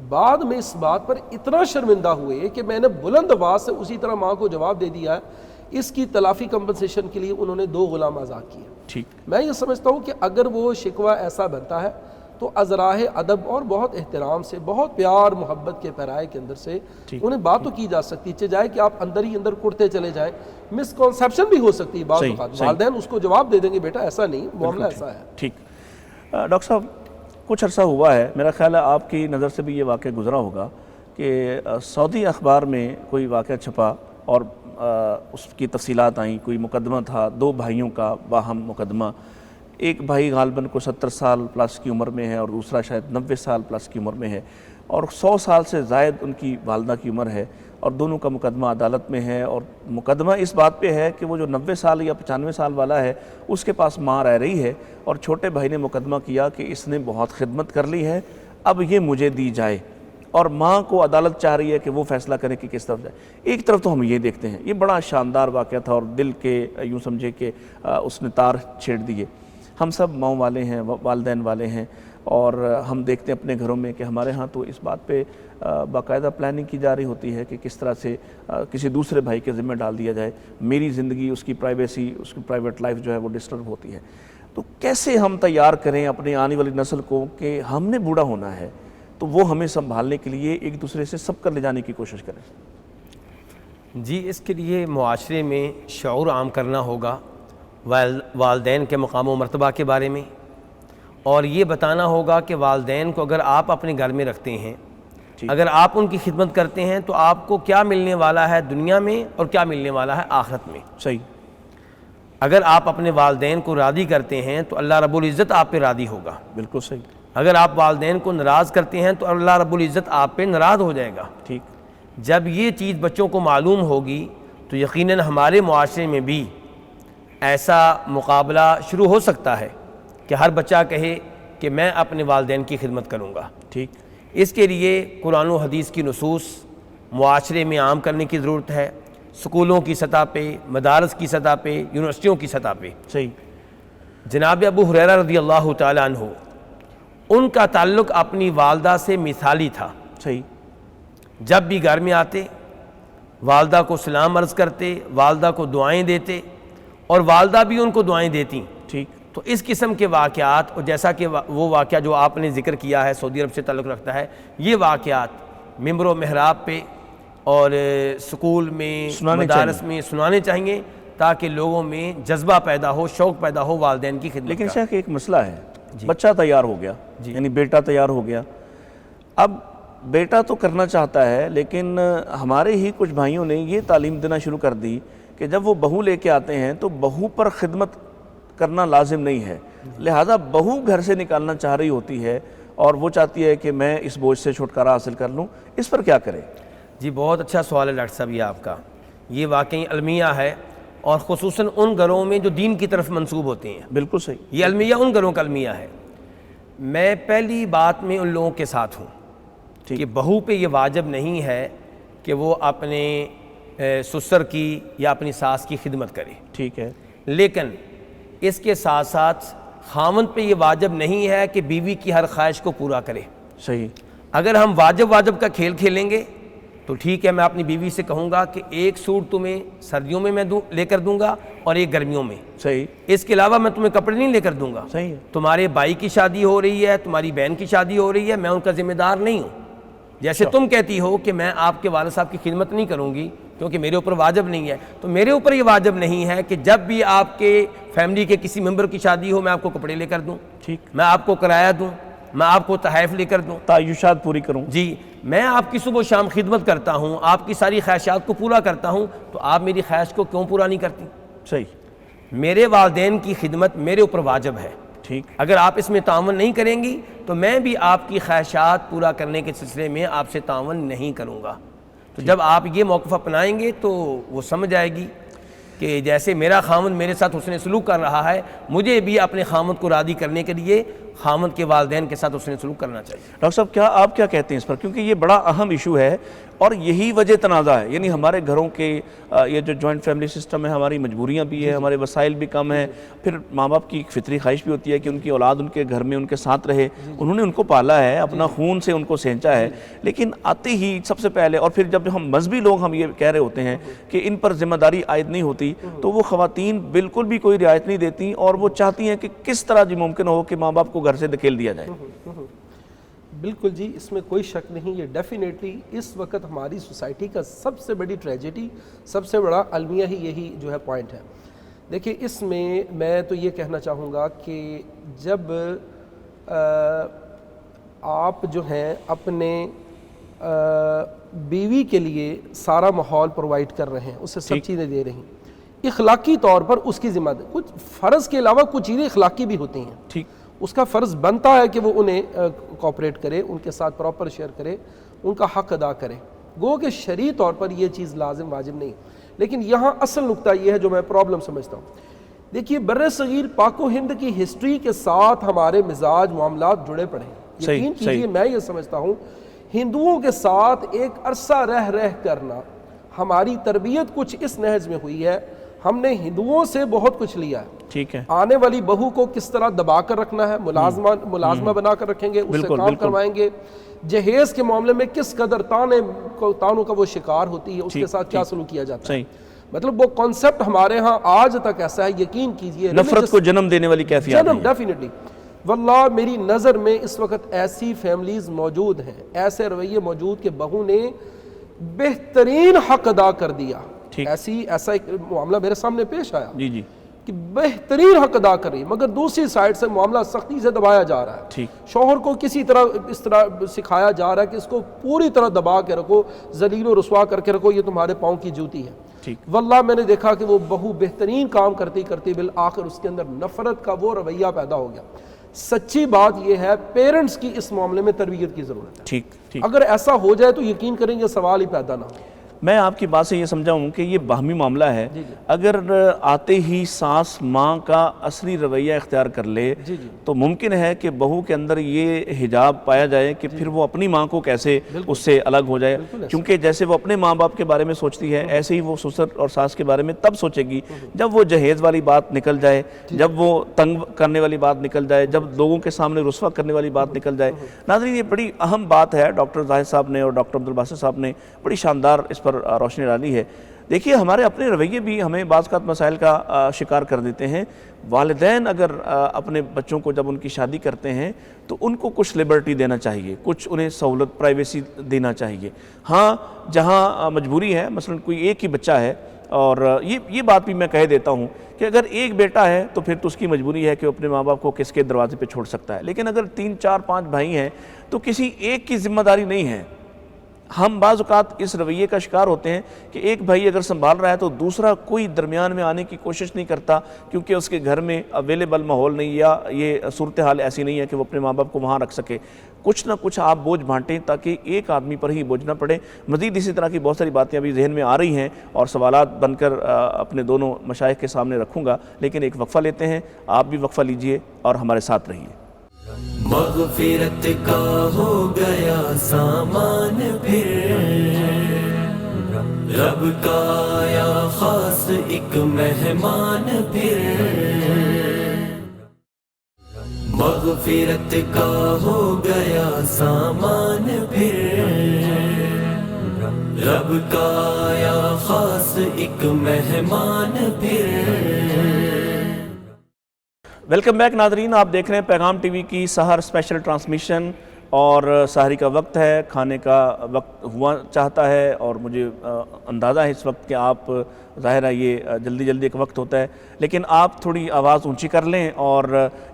S4: بعد میں اس بات پر اتنا شرمندہ ہوئے کہ میں نے بلند آواز سے اسی طرح ماں کو جواب دے دیا۔ اس کی تلافی کمپنسیشن کے لیے انہوں نے 2 غلام آزاد کیے۔
S2: ٹھیک،
S4: میں یہ سمجھتا ہوں کہ اگر وہ شکوہ ایسا بنتا ہے تو ازراہ ادب اور بہت احترام سے، بہت پیار محبت کے پیرائے کے اندر سے انہیں بات تو کی جا سکتی ہے، چاہے کہ آپ اندر ہی اندر کڑتے چلے جائیں، مس کنسیپشن بھی ہو سکتی ہے بعض اوقات، والدین اس کو جواب دے دیں گے بیٹا ایسا نہیں، معاملہ ایسا ہے۔
S2: ٹھیک۔ ڈاکٹر صاحب، کچھ عرصہ ہوا ہے، میرا خیال ہے آپ کی نظر سے بھی یہ واقعہ گزرا ہوگا کہ سعودی اخبار میں کوئی واقعہ چھپا اور اس کی تفصیلات آئیں، کوئی مقدمہ تھا 2 بھائیوں کا باہم مقدمہ، ایک بھائی غالباً کو 70 سال پلس کی عمر میں ہے اور دوسرا شاید 90 سال پلس کی عمر میں ہے، اور 100 سال سے زائد ان کی والدہ کی عمر ہے، اور دونوں کا مقدمہ عدالت میں ہے، اور مقدمہ اس بات پہ ہے کہ وہ جو 90 سال یا 95 سال والا ہے اس کے پاس ماں رہ رہی ہے، اور چھوٹے بھائی نے مقدمہ کیا کہ اس نے بہت خدمت کر لی ہے، اب یہ مجھے دی جائے، اور ماں کو عدالت چاہ رہی ہے کہ وہ فیصلہ کرے کہ کس طرف جائے۔ ایک طرف تو ہم یہ دیکھتے ہیں یہ بڑا شاندار واقعہ تھا اور دل کے یوں سمجھے کہ اس نے تار چھیڑ دیے۔ ہم سب ماؤں والے ہیں، والدین والے ہیں، اور ہم دیکھتے ہیں اپنے گھروں میں کہ ہمارے ہاں تو اس بات پہ باقاعدہ پلاننگ کی جا رہی ہوتی ہے کہ کس طرح سے کسی دوسرے بھائی کے ذمہ ڈال دیا جائے، میری زندگی، اس کی پرائیویسی، اس کی پرائیویٹ لائف جو ہے وہ ڈسٹرب ہوتی ہے۔ تو کیسے ہم تیار کریں اپنے آنے والی نسل کو کہ ہم نے بوڑھا ہونا ہے تو وہ ہمیں سنبھالنے کے لیے ایک دوسرے سے سب کر لے جانے کی کوشش کریں؟
S3: جی، اس کے لیے معاشرے میں شعور عام کرنا ہوگا والدین کے مقام و مرتبہ کے بارے میں، اور یہ بتانا ہوگا کہ والدین کو اگر آپ اپنے گھر میں رکھتے ہیں، اگر آپ ان کی خدمت کرتے ہیں تو آپ کو کیا ملنے والا ہے دنیا میں اور کیا ملنے والا ہے آخرت میں۔
S2: صحیح۔
S3: اگر آپ اپنے والدین کو راضی کرتے ہیں تو اللہ رب العزت آپ پہ راضی ہوگا.
S2: بالکل صحیح.
S3: اگر آپ والدین کو ناراض کرتے ہیں تو اللہ رب العزت آپ پہ ناراض ہو جائے گا.
S2: ٹھیک.
S3: جب یہ چیز بچوں کو معلوم ہوگی تو یقیناً ہمارے معاشرے میں بھی ایسا مقابلہ شروع ہو سکتا ہے کہ ہر بچہ کہے کہ میں اپنے والدین کی خدمت کروں گا.
S2: ٹھیک.
S3: اس کے لیے قرآن و حدیث کی نصوص معاشرے میں عام کرنے کی ضرورت ہے، سکولوں کی سطح پہ، مدارس کی سطح پہ، یونیورسٹیوں کی سطح پہ.
S2: صحیح.
S3: جناب ابو ہریرہ رضی اللہ تعالیٰ عنہ، ان کا تعلق اپنی والدہ سے مثالی تھا.
S2: صحیح.
S3: جب بھی گھر میں آتے والدہ کو سلام عرض کرتے، والدہ کو دعائیں دیتے اور والدہ بھی ان کو دعائیں دیتی.
S2: ٹھیک.
S3: تو اس قسم کے واقعات، اور جیسا کہ وہ واقعہ جو آپ نے ذکر کیا ہے سعودی عرب سے تعلق رکھتا ہے، یہ واقعات ممبر و محراب پہ اور سکول میں، مدارس میں سنانے چاہیے تاکہ لوگوں میں جذبہ پیدا ہو، شوق پیدا ہو والدین کی خدمت.
S2: لیکن شیخ ایک مسئلہ ہے، بچہ تیار ہو گیا، یعنی بیٹا تیار ہو گیا. اب بیٹا تو کرنا چاہتا ہے، لیکن ہمارے ہی کچھ بھائیوں نے یہ تعلیم دینا شروع کر دی کہ جب وہ بہو لے کے آتے ہیں تو بہو پر خدمت کرنا لازم نہیں ہے، لہذا بہو گھر سے نکالنا چاہ رہی ہوتی ہے اور وہ چاہتی ہے کہ میں اس بوجھ سے چھٹکارا حاصل کر لوں. اس پر کیا کرے؟
S3: جی بہت اچھا سوال ہے ڈاکٹر صاحب یہ آپ کا. یہ واقعی المیہ ہے، اور خصوصاً ان گھروں میں جو دین کی طرف منسوب ہوتے ہیں.
S2: بالکل صحیح.
S3: یہ المیہ ان گھروں کا المیہ ہے. میں پہلی بات میں ان لوگوں کے ساتھ ہوں کہ بہو پہ یہ واجب نہیں ہے کہ وہ اپنے سسر کی یا اپنی ساس کی خدمت کرے.
S2: ٹھیک ہے.
S3: لیکن اس کے ساتھ ساتھ خاوند پہ یہ واجب نہیں ہے کہ بیوی کی ہر خواہش کو پورا کرے.
S2: صحیح.
S3: اگر ہم واجب کا کھیل کھیلیں گے تو ٹھیک ہے، میں اپنی بیوی سے کہوں گا کہ ایک سوٹ تمہیں سردیوں میں لے کر دوں گا اور ایک گرمیوں میں.
S2: صحیح.
S3: اس کے علاوہ میں تمہیں کپڑے نہیں لے کر دوں گا.
S2: صحیح ہے.
S3: تمہارے بھائی کی شادی ہو رہی ہے، تمہاری بہن کی شادی ہو رہی ہے، میں ان کا ذمہ دار نہیں ہوں. جیسے تم کہتی ہو کہ میں آپ کے والد صاحب کی خدمت نہیں کروں گی کیونکہ میرے اوپر واجب نہیں ہے، تو میرے اوپر یہ واجب نہیں ہے کہ جب بھی آپ کے فیملی کے کسی ممبر کی شادی ہو میں آپ کو کپڑے لے کر دوں.
S2: ٹھیک.
S3: میں آپ کو کرایہ دوں، میں آپ کو تحائف لے کر دوں،
S2: تعیشات پوری کروں.
S3: جی میں آپ کی صبح و شام خدمت کرتا ہوں، آپ کی ساری خواہشات کو پورا کرتا ہوں، تو آپ میری خواہش کو کیوں پورا نہیں کرتی؟
S2: صحیح.
S3: میرے والدین کی خدمت میرے اوپر واجب ہے.
S2: ٹھیک.
S3: اگر آپ اس میں تعاون نہیں کریں گی تو میں بھی آپ کی خواہشات پورا کرنے کے سلسلے میں آپ سے تعاون نہیں کروں گا. تو جب آپ یہ موقف اپنائیں گے تو وہ سمجھ آئے گی کہ جیسے میرا خاوند میرے ساتھ حسن سلوک کر رہا ہے، مجھے بھی اپنے خاوند کو راضی کرنے کے لیے خاوند کے والدین کے ساتھ حسن سلوک کرنا چاہیے.
S2: ڈاکٹر صاحب آپ کیا کہتے ہیں اس پر؟ کیونکہ یہ بڑا اہم ایشو ہے اور یہی وجہ تنازع ہے. یعنی ہمارے گھروں کے یہ جو جوائنٹ فیملی سسٹم ہے، ہماری مجبوریاں بھی ہیں، ہمارے وسائل بھی کم ہیں، پھر ماں باپ کی ایک فطری خواہش بھی ہوتی ہے کہ ان کی اولاد ان کے گھر میں ان کے ساتھ رہے. انہوں نے ان کو پالا ہے، اپنا خون سے ان کو سینچا ہے، لیکن آتے ہی سب سے پہلے، اور پھر جب ہم مذہبی لوگ ہم یہ کہہ رہے ہوتے ہیں کہ ان پر ذمہ داری عائد نہیں ہوتی، تو وہ خواتین بالکل بھی کوئی رعایت نہیں دیتی اور وہ چاہتی ہیں کہ کس طرح جی ممکن ہو کہ ماں باپ کو گھر سے دھکیل دیا جائے.
S4: بالکل جی، اس میں کوئی شک نہیں. یہ ڈیفینیٹلی اس وقت ہماری سوسائٹی کا سب سے بڑی ٹریجڈی، سب سے بڑا المیہ ہی یہی جو ہے پوائنٹ ہے. دیکھیں اس میں تو یہ کہنا چاہوں گا کہ جب آپ جو ہیں اپنے بیوی کے لیے سارا ماحول پرووائڈ کر رہے ہیں، اسے سب چیزیں دے رہی ہیں، اخلاقی طور پر اس کی ذمہ داری، کچھ فرض کے علاوہ کچھ چیزیں اخلاقی بھی ہوتی ہیں.
S2: ٹھیک.
S4: اس کا فرض بنتا ہے کہ وہ انہیں کوآپریٹ کرے، ان کے ساتھ پراپر شیئر کرے، ان کا حق ادا کرے. گو کہ شرعی طور پر یہ چیز لازم واجب نہیں. لیکن یہاں اصل نقطہ یہ ہے جو میں پرابلم سمجھتا ہوں. دیکھیے برِ صغیر پاک و ہند کی ہسٹری کے ساتھ ہمارے مزاج معاملات جڑے پڑے ہیں. یقین کیجیے میں یہ سمجھتا ہوں ہندوؤں کے ساتھ ایک عرصہ رہ کرنا، ہماری تربیت کچھ اس نہج میں ہوئی ہے. ہم نے ہندوؤں سے بہت کچھ لیا ہے.
S2: ٹھیک ہے.
S4: آنے والی بہو کو کس طرح دبا کر رکھنا ہے، ملازمہ بنا کر رکھیں گے، اس سے کام کروائیں گے. جہیز کے معاملے میں کس قدر تانوں کا وہ شکار ہوتی ہے، اس کے ساتھ کیا سلوک کیا جاتا ہے. مطلب وہ کانسیپٹ ہمارے ہاں آج تک ایسا ہے. یقین کیجئے
S2: نفرت کو جنم دینے والی کیفیت ہے.
S4: ڈیفینیٹلی واللہ میری نظر میں اس وقت ایسی فیملیز موجود ہیں، ایسے رویے موجود کہ بہو نے بہترین حق ادا کر دیا. ایسا ایک معاملہ میرے سامنے پیش آیا
S2: جی
S4: کہ بہترین حق ادا کر رہی، مگر دوسری سائڈ سے معاملہ سختی سے دبایا جا رہا ہے. شوہر کو کسی طرح اس طرح سکھایا جا رہا ہے کہ اس کو پوری طرح دبا کے رکھو، ذلیل و رسوا کر کے رکھو، یہ تمہارے پاؤں کی جوتی ہے. واللہ میں نے دیکھا کہ وہ بہو بہترین کام کرتی کرتی بالآخر اس کے اندر نفرت کا وہ رویہ پیدا ہو گیا۔ سچی بات یہ ہے پیرنٹس کی اس معاملے میں تربیت کی ضرورت ہے۔
S2: ٹھیک
S4: اگر ایسا ہو جائے تو یقین کریں یہ سوال ہی پیدا نہ ہو۔
S2: میں آپ کی بات سے یہ سمجھا ہوں کہ یہ باہمی معاملہ ہے، اگر آتے ہی ساس ماں کا اصلی رویہ اختیار کر لے تو ممکن ہے کہ بہو کے اندر یہ حجاب پایا جائے کہ پھر وہ اپنی ماں کو کیسے اس سے الگ ہو جائے، کیونکہ جیسے وہ اپنے ماں باپ کے بارے میں سوچتی ہے ایسے ہی وہ سسر اور ساس کے بارے میں تب سوچے گی جب وہ جہیز والی بات نکل جائے، جب وہ تنگ کرنے والی بات نکل جائے، جب لوگوں کے سامنے رسوا کرنے والی بات نکل جائے۔ ناظرین یہ بڑی اہم بات ہے، ڈاکٹر زاہد صاحب نے اور ڈاکٹر عبدالباسط صاحب نے بڑی شاندار اس پر روشنی ڈالی ہے۔ دیکھیے ہمارے اپنے رویے بھی ہمیں بعض اوقات مسائل کا شکار کر دیتے ہیں۔ والدین اگر اپنے بچوں کو جب ان کی شادی کرتے ہیں تو ان کو کچھ لبرٹی دینا چاہیے، کچھ انہیں سہولت پرائیویسی دینا چاہیے۔ ہاں جہاں مجبوری ہے، مثلا کوئی ایک ہی بچہ ہے، اور یہ بات بھی میں کہہ دیتا ہوں کہ اگر ایک بیٹا ہے تو پھر تو اس کی مجبوری ہے کہ وہ اپنے ماں باپ کو کس کے دروازے پہ چھوڑ سکتا ہے، لیکن اگر 3 4 5 بھائی ہیں تو کسی ایک کی ذمہ داری نہیں ہے۔ ہم بعض اوقات اس رویے کا شکار ہوتے ہیں کہ ایک بھائی اگر سنبھال رہا ہے تو دوسرا کوئی درمیان میں آنے کی کوشش نہیں کرتا، کیونکہ اس کے گھر میں اویلیبل ماحول نہیں یا یہ صورتحال ایسی نہیں ہے کہ وہ اپنے ماں باپ کو وہاں رکھ سکے۔ کچھ نہ کچھ آپ بوجھ بانٹیں تاکہ ایک آدمی پر ہی بوجھ نہ پڑے۔ مزید اسی طرح کی بہت ساری باتیں ابھی ذہن میں آ رہی ہیں اور سوالات بن کر اپنے دونوں مشائخ کے سامنے رکھوں گا، لیکن ایک وقفہ لیتے ہیں، آپ بھی وقفہ لیجئے اور ہمارے ساتھ رہیے۔
S1: مغفرت کا ہو گیا سامان پھر، رب کا آیا خاص ایک مہمان پھر، مغفرت کا ہو گیا سامان پھر، رب کا آیا خاص ایک مہمان پھر۔
S2: ویلکم بیک ناظرین، آپ دیکھ رہے ہیں پیغام ٹی وی کی سحر اسپیشل ٹرانسمیشن، اور سحری کا وقت ہے، کھانے کا وقت ہوا چاہتا ہے، اور مجھے اندازہ ہے اس وقت کہ آپ ظاہر ہے یہ جلدی ایک وقت ہوتا ہے، لیکن آپ تھوڑی آواز اونچی کر لیں اور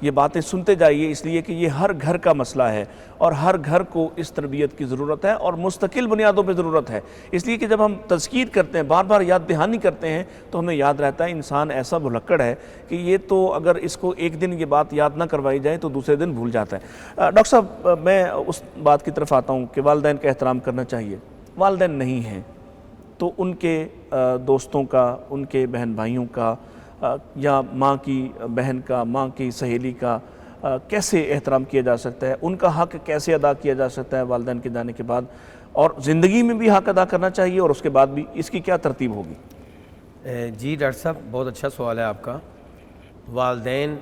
S2: یہ باتیں سنتے جائیے، اس لیے کہ یہ ہر گھر کا مسئلہ ہے اور ہر گھر کو اس تربیت کی ضرورت ہے اور مستقل بنیادوں پہ ضرورت ہے۔ اس لیے کہ جب ہم تذکیر کرتے ہیں، بار بار یاد دہانی کرتے ہیں تو ہمیں یاد رہتا ہے انسان ایسا بھلکڑ ہے کہ یہ تو اگر اس کو ایک دن یہ بات یاد نہ کروائی جائے تو دوسرے دن بھول جاتا ہے۔ ڈاکٹر صاحب میں اس بات کی طرف آتا ہوں کہ والدین کا احترام کرنا چاہیے۔ والدین نہیں ہیں تو ان کے دوستوں کا، ان کے بہن بھائیوں کا، یا ماں کی بہن کا، ماں کی سہیلی کا کیسے احترام کیا جا سکتا ہے، ان کا حق کیسے ادا کیا جا سکتا ہے والدین کے جانے کے بعد، اور زندگی میں بھی حق ادا کرنا چاہیے اور اس کے بعد بھی، اس کی کیا ترتیب ہوگی؟
S3: جی ڈاکٹر صاحب بہت اچھا سوال ہے آپ کا۔ والدین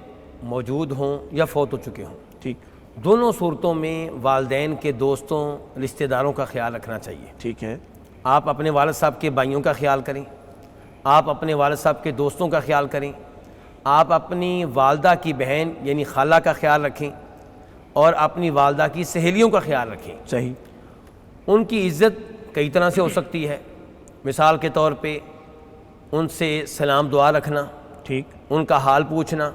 S3: موجود ہوں یا فوت ہو چکے ہوں،
S2: ٹھیک،
S3: دونوں صورتوں میں والدین کے دوستوں، رشتہ داروں کا خیال رکھنا چاہیے۔
S2: ٹھیک ہے،
S3: آپ اپنے والد صاحب کے بھائیوں کا خیال کریں، آپ اپنے والد صاحب کے دوستوں کا خیال کریں، آپ اپنی والدہ کی بہن یعنی خالہ کا خیال رکھیں، اور اپنی والدہ کی سہیلیوں کا خیال رکھیں۔
S2: صحیح،
S3: ان کی عزت کئی طرح سے ہو سکتی ہے، مثال کے طور پہ ان سے سلام دعا رکھنا،
S2: ٹھیک،
S3: ان کا حال پوچھنا،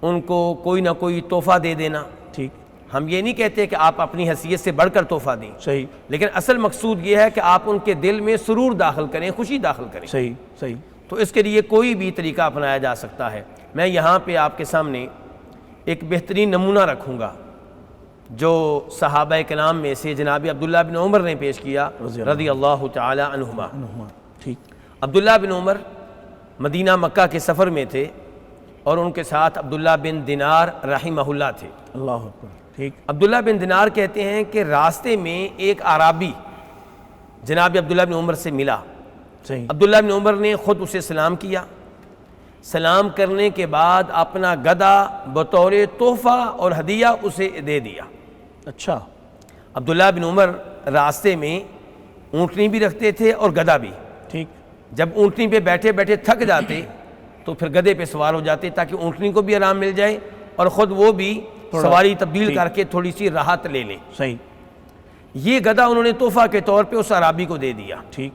S3: ان کو کوئی نہ کوئی تحفہ دے دینا۔
S2: ٹھیک،
S3: ہم یہ نہیں کہتے کہ آپ اپنی حیثیت سے بڑھ کر تحفہ دیں،
S2: صحیح،
S3: لیکن اصل مقصود یہ ہے کہ آپ ان کے دل میں سرور داخل کریں، خوشی داخل کریں۔
S2: صحیح، صحیح،
S3: تو اس کے لیے کوئی بھی طریقہ اپنایا جا سکتا ہے۔ میں یہاں پہ آپ کے سامنے ایک بہترین نمونہ رکھوں گا جو صحابہ کرام میں سے جناب عبداللہ بن عمر نے پیش کیا رضی اللہ تعالی عنہما۔
S2: ٹھیک،
S3: عبداللہ بن عمر مدینہ مکہ کے سفر میں تھے اور ان کے ساتھ عبداللہ بن دینار رحمہ اللہ تھے۔
S2: اللہ اکبر، ٹھیک،
S3: عبداللہ بن دینار کہتے ہیں کہ راستے میں ایک اعرابی جناب عبداللہ بن عمر سے ملا۔
S2: صحیح،
S3: عبداللہ بن عمر نے خود اسے سلام کیا، سلام کرنے کے بعد اپنا گدھا بطور تحفہ اور ہدیہ اسے دے دیا۔
S2: اچھا،
S3: عبداللہ بن عمر راستے میں اونٹنی بھی رکھتے تھے اور گدھا بھی۔
S2: ٹھیک،
S3: جب اونٹنی پہ بیٹھے بیٹھے تھک جاتے تو پھر گدھے پہ سوار ہو جاتے تاکہ اونٹنی کو بھی آرام مل جائے اور خود وہ بھی سواری تبدیل کر کے تھوڑی سی راحت لے لیں۔
S2: صحیح،
S3: یہ گدھا انہوں نے تحفہ کے طور پہ اس عرابی کو دے دیا۔
S2: ٹھیک،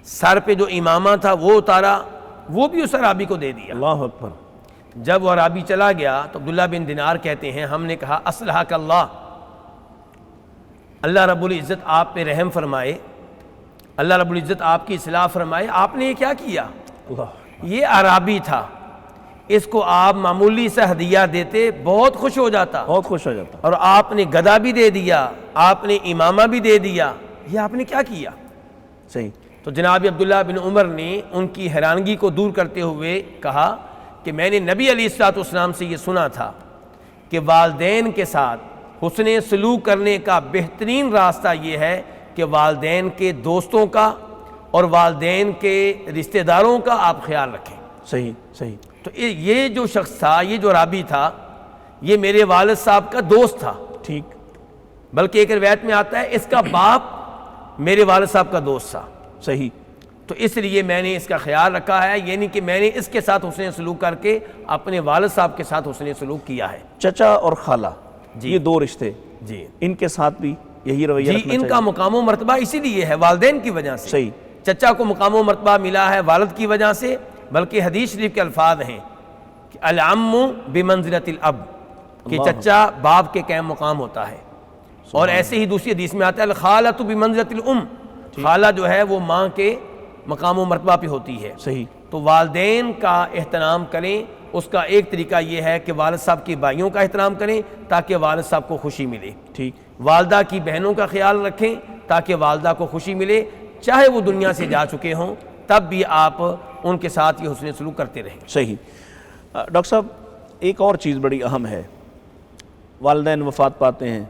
S3: سر پہ جو امامہ تھا وہ اتارا، وہ بھی اس عرابی کو دے دیا۔
S2: اللہ اکبر،
S3: جب وہ عرابی چلا گیا تو عبداللہ بن دینار کہتے ہیں ہم نے کہا اصلحک اللہ، اللہ رب العزت آپ پہ رحم فرمائے، اللہ رب العزت آپ کی اصلاح فرمائے. آپ نے یہ کیا کیا؟
S2: اللہ
S3: یہ عرابی تھا، اس کو آپ معمولی سا ہدیہ دیتے بہت خوش ہو جاتا،
S2: بہت خوش ہو جاتا.
S3: اور آپ نے گدا بھی دے دیا، آپ نے امامہ بھی دے دیا. یہ آپ نے کیا کیا؟
S2: صحیح.
S3: تو جناب عبداللہ بن عمر نے ان کی حیرانگی کو دور کرتے ہوئے کہا کہ میں نے نبی علیہ الصلوۃ والسلام سے یہ سنا تھا کہ والدین کے ساتھ حسن سلوک کرنے کا بہترین راستہ یہ ہے کہ والدین کے دوستوں کا اور والدین کے رشتہ داروں کا آپ خیال رکھیں.
S2: صحیح صحیح.
S3: تو یہ جو شخص تھا، یہ جو رابی تھا، یہ میرے والد صاحب کا دوست تھا.
S2: ٹھیک.
S3: بلکہ ایک روایت میں آتا ہے اس کا باپ میرے والد صاحب کا دوست تھا.
S2: صحیح.
S3: تو اس لیے میں نے اس کا خیال رکھا ہے، یعنی کہ میں نے اس کے ساتھ حسن سلوک کر کے اپنے والد صاحب کے ساتھ حسن سلوک کیا ہے.
S2: چچا اور خالہ
S3: جی.
S2: یہ دو رشتے،
S3: جی
S2: ان کے ساتھ بھی یہی رویہ
S3: جی
S2: رکھنا
S3: ان کا
S2: چاہیے.
S3: مقام و مرتبہ اسی لیے ہے والدین کی وجہ سے.
S2: صحیح.
S3: چچا کو مقام و مرتبہ ملا ہے والد کی وجہ سے، بلکہ حدیث شریف کے الفاظ ہیں کہ العم بمنزلۃ الاب، کہ
S2: اللہ.
S3: چچا باپ کے قائم مقام ہوتا ہے. اور ایسے ہی دوسری حدیث میں آتا ہے الخالۃ بمنزلۃ الام، خالہ جو ہے وہ ماں کے مقام و مرتبہ پہ ہوتی ہے.
S2: صحیح.
S3: تو والدین کا احترام کریں. اس کا ایک طریقہ یہ ہے کہ والد صاحب کی بھائیوں کا احترام کریں تاکہ والد صاحب کو خوشی ملے.
S2: ٹھیک.
S3: والدہ کی بہنوں کا خیال رکھیں تاکہ والدہ کو خوشی ملے، چاہے وہ دنیا سے جا چکے ہوں تب بھی آپ ان کے ساتھ یہ حسن سلوک کرتے رہیں.
S2: صحیح. ڈاکٹر صاحب ایک اور چیز بڑی اہم ہے، والدین وفات پاتے ہیں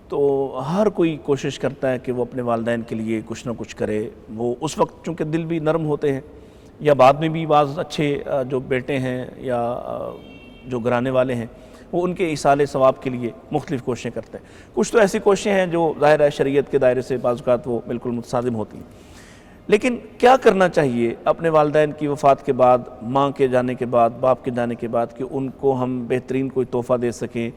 S2: تو ہر کوئی کوشش کرتا ہے کہ وہ اپنے والدین کے لیے کچھ نہ کچھ کرے. وہ اس وقت چونکہ دل بھی نرم ہوتے ہیں، یا بعد میں بھی بعض اچھے جو بیٹے ہیں یا جو گھرانے والے ہیں وہ ان کے ایصال ثواب کے لیے مختلف کوششیں کرتے ہیں. کچھ تو ایسی کوششیں ہیں جو ظاہر ہے شریعت کے دائرے سے بعض اوقات وہ بالکل متصادم ہوتی ہیں. لیکن کیا کرنا چاہیے اپنے والدین کی وفات کے بعد، ماں کے جانے کے بعد، باپ کے جانے کے بعد، کہ ان کو ہم بہترین کوئی تحفہ دے سکیں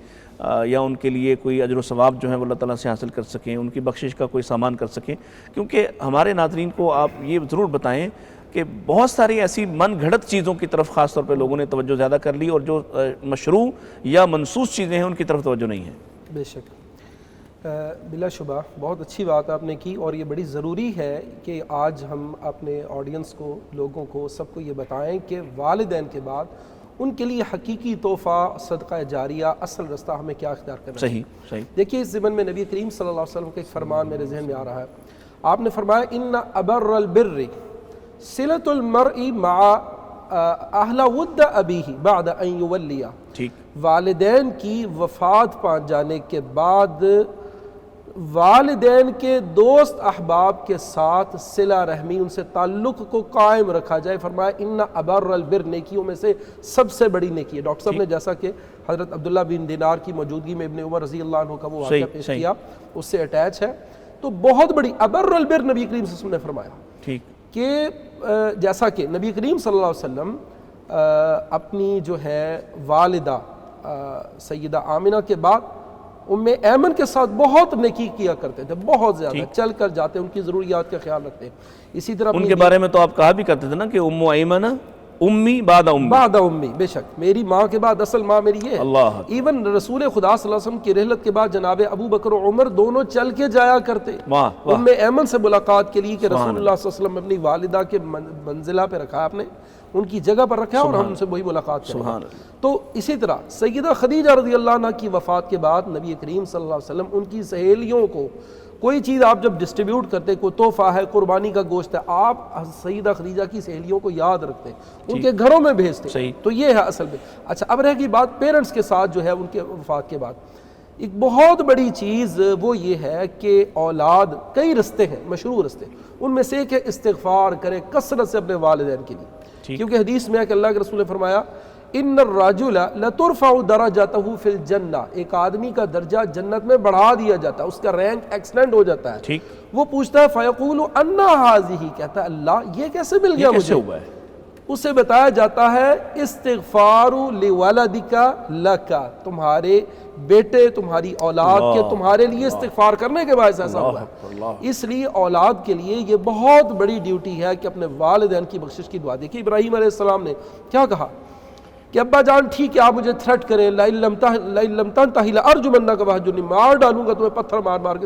S2: یا ان کے لیے کوئی اجر و ثواب جو ہے وہ اللہ تعالیٰ سے حاصل کر سکیں، ان کی بخشش کا کوئی سامان کر سکیں؟ کیونکہ ہمارے ناظرین کو آپ یہ ضرور بتائیں کہ بہت ساری ایسی من گھڑت چیزوں کی طرف خاص طور پہ لوگوں نے توجہ زیادہ کر لی، اور جو مشروع یا منصوص چیزیں ہیں ان کی طرف توجہ نہیں ہے.
S4: بے شک، بلا شبہ بہت اچھی بات آپ نے کی، اور یہ بڑی ضروری ہے کہ آج ہم اپنے آڈینس کو، لوگوں کو، سب کو یہ بتائیں کہ والدین کے بعد ان کے لیے حقیقی تحفہ، صدقہ جاریہ، اصل رستہ ہمیں کیا اختیار کرنا ہے.
S2: صحیح صحیح.
S4: دیکھیے اس ضمن میں نبی کریم صلی اللہ علیہ وسلم کا ایک فرمان میرے ذہن میں آ رہا ہے. آپ نے فرمایا ان ابر البر صلۃ المرء مع اہل ود ابیہ بعد ان یولیہ.
S2: ٹھیک.
S4: والدین کی وفات پا جانے کے بعد والدین کے دوست احباب کے ساتھ صلہ رحمی، ان سے تعلق کو قائم رکھا جائے. فرمایا ان ابر البر، نیکیوں میں سے سب سے بڑی نیکی ہے. ڈاکٹر صاحب نے جیسا کہ حضرت عبداللہ بن دینار کی موجودگی میں ابن عمر رضی اللہ عنہ کا وہ واقعہ پیش کیا، اس سے اٹیچ ہے. تو بہت بڑی ابر البر نبی کریم صلی اللہ علیہ وسلم نے فرمایا. ٹھیک. کہ جیسا کہ نبی کریم صلی اللہ علیہ وسلم اپنی جو ہے والدہ سیدہ آمنہ کے بعد ام ایمن کے ساتھ بہت نیکی کیا کرتے تھے، بہت زیادہ چل کر جاتے، ان کی ضروریات کا خیال رکھتے. اسی طرح
S2: ان کے بارے میں تو آپ کہا بھی کرتے تھے نا کہ ام ایمن امی بعد امی. بعد
S4: امی، بے شک میری ماں کے بعد اصل ماں میری یہ ہے.
S2: اللہ.
S4: ایون رسول خدا صلی اللہ علیہ وسلم کی رحلت کے بعد جناب ابو بکر و عمر دونوں چل کے جایا کرتے ام ایمن سے ملاقات کے لیے کہ رسول اللہ صلی اللہ علیہ وسلم اپنی والدہ کے منزلہ پہ رکھا، آپ نے ان کی جگہ پر رکھا اور ہم ان سے وہی ملاقات کریں. تو اسی طرح سیدہ خدیجہ رضی اللہ عنہ کی وفات کے بعد نبی کریم صلی اللہ علیہ وسلم ان کی سہیلیوں کو کوئی چیز آپ جب ڈسٹریبیوٹ کرتے، کوئی تحفہ ہے، قربانی کا گوشت ہے، آپ سیدہ خدیجہ کی سہیلیوں کو یاد رکھتے، ان کے گھروں میں بھیجتے. تو یہ ہے اصل میں. اچھا اب رہ گئی بات پیرنٹس کے ساتھ جو ہے ان کے وفات کے بعد. ایک بہت بڑی چیز وہ یہ ہے کہ اولاد کئی رستے ہیں، مشروع رستے، ان میں سے ایک ہے استغفار کرے کثرت سے اپنے والدین کے لیے. کیونکہ حدیث میں ہے کہ اللہ کے رسول نے فرمایا ان الرجل لترفع درجته فی الجنہ، ایک آدمی کا درجہ جنت میں بڑھا دیا جاتا ہے، اس کا رینک ایکسلنٹ ہو جاتا ہے. وہ پوچھتا ہے فیقول انا ھذہ، کہتا ہے اللہ یہ کیسے مل گیا مجھے؟ اسے بتایا جاتا ہے استغفار لولدک لک، تمہارے بیٹے، تمہاری اولاد کے تمہارے لیے استغفار کرنے کے باعث ایسا ہوا ہے. اس لیے اولاد کے لیے یہ بہت بڑی ڈیوٹی ہے کہ اپنے والدین کی بخشش کی دعا. دیکھیے ابراہیم علیہ السلام نے کیا کہا کہ ابا جان ٹھیک ہے آپ مجھے تھریٹ کریں، لئن لم تنتہی لارجمنک وہجرنی، مار ڈالوں گا تمہیں پتھر مار مار کے.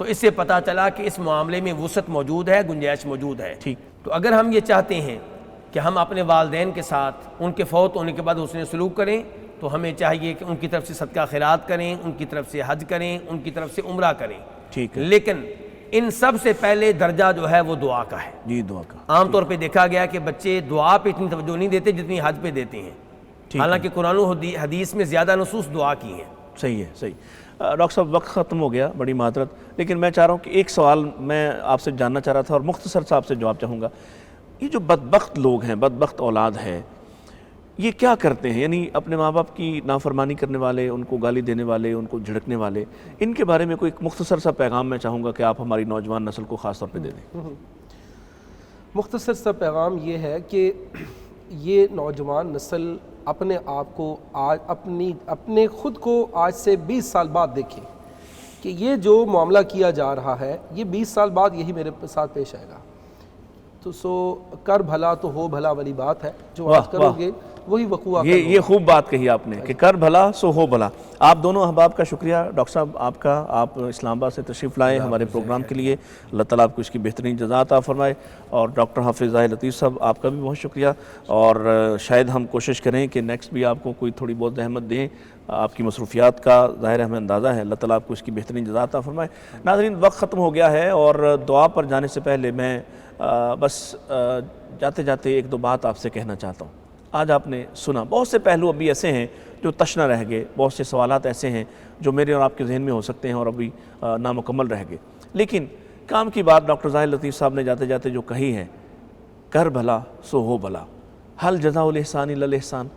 S3: تو اس سے پتہ چلا کہ اس معاملے میں وسعت موجود ہے، گنجائش موجود ہے۔
S2: ٹھیک۔
S3: تو اگر ہم یہ چاہتے ہیں کہ ہم اپنے والدین کے ساتھ ان کے فوت ہونے کے بعد حسن سلوک کریں، تو ہمیں چاہیے کہ ان کی طرف سے صدقہ خیرات کریں، ان کی طرف سے حج کریں، ان کی طرف سے عمرہ کریں۔
S2: ٹھیک ہے
S3: لیکن ان سب سے پہلے درجہ جو ہے وہ دعا کا ہے۔
S2: جی، دعا کا
S3: عام طور پہ دیکھا گیا کہ بچے دعا پہ اتنی توجہ نہیں دیتے جتنی حج پہ دیتے ہیں، حالانکہ قرآن و حدیث میں زیادہ نصوص دعا کی ہیں۔
S2: صحیح ہے، صحیح۔ ڈاکٹر صاحب وقت ختم ہو گیا، بڑی معذرت، لیکن میں چاہ رہا ہوں کہ ایک سوال میں آپ سے جاننا چاہ رہا تھا اور مختصر سے آپ سے جواب چاہوں گا۔ یہ جو بدبخت لوگ ہیں، بدبخت اولاد ہے، یہ کیا کرتے ہیں؟ یعنی اپنے ماں باپ کی نافرمانی کرنے والے، ان کو گالی دینے والے، ان کو جھڑکنے والے، ان کے بارے میں کوئی ایک مختصر سا پیغام میں چاہوں گا کہ آپ ہماری نوجوان نسل کو خاص طور پہ دے دیں۔
S4: مختصر سا پیغام یہ ہے کہ یہ نوجوان نسل اپنے آپ کو آج اپنے خود کو آج سے 20 سال بعد دیکھیں کہ یہ جو معاملہ کیا جا رہا ہے یہ 20 سال بعد یہی میرے ساتھ پیش آئے گا۔ تو سو کر بھلا تو ہو بھلا والی بات ہے، جو آج کرو گے وہی وقوع
S2: یہ خوب بات کہی آپ نے کہ کر بھلا سو ہو بھلا۔ آپ دونوں احباب کا شکریہ، ڈاکٹر صاحب آپ کا، آپ اسلام آباد سے تشریف لائے ہمارے پروگرام کے لیے، اللہ تعالیٰ آپ کو اس کی بہترین جزا عطا فرمائے، اور ڈاکٹر حافظ ظاہر لطیف صاحب آپ کا بھی بہت شکریہ، اور شاید ہم کوشش کریں کہ نیکسٹ بھی آپ کو کوئی تھوڑی بہت زحمت دیں، آپ کی مصروفیات کا ظاہر ہمیں اندازہ ہے، اللہ تعالیٰ آپ کو اس کی بہترین جزا عطا فرمائے۔ ناظرین وقت ختم ہو گیا ہے، اور دعا پر جانے سے پہلے میں بس جاتے جاتے ایک دو بات آپ سے کہنا چاہتا ہوں۔ آج آپ نے سنا بہت سے پہلو ابھی ایسے ہیں جو تشنہ رہ گئے، بہت سے سوالات ایسے ہیں جو میرے اور آپ کے ذہن میں ہو سکتے ہیں اور ابھی نامکمل رہ گئے، لیکن کام کی بات ڈاکٹر ظاہر لطیف صاحب نے جاتے جاتے جو کہی ہے، کر بھلا سو ہو بھلا، حل جزاء الاحسان الا الاحسان،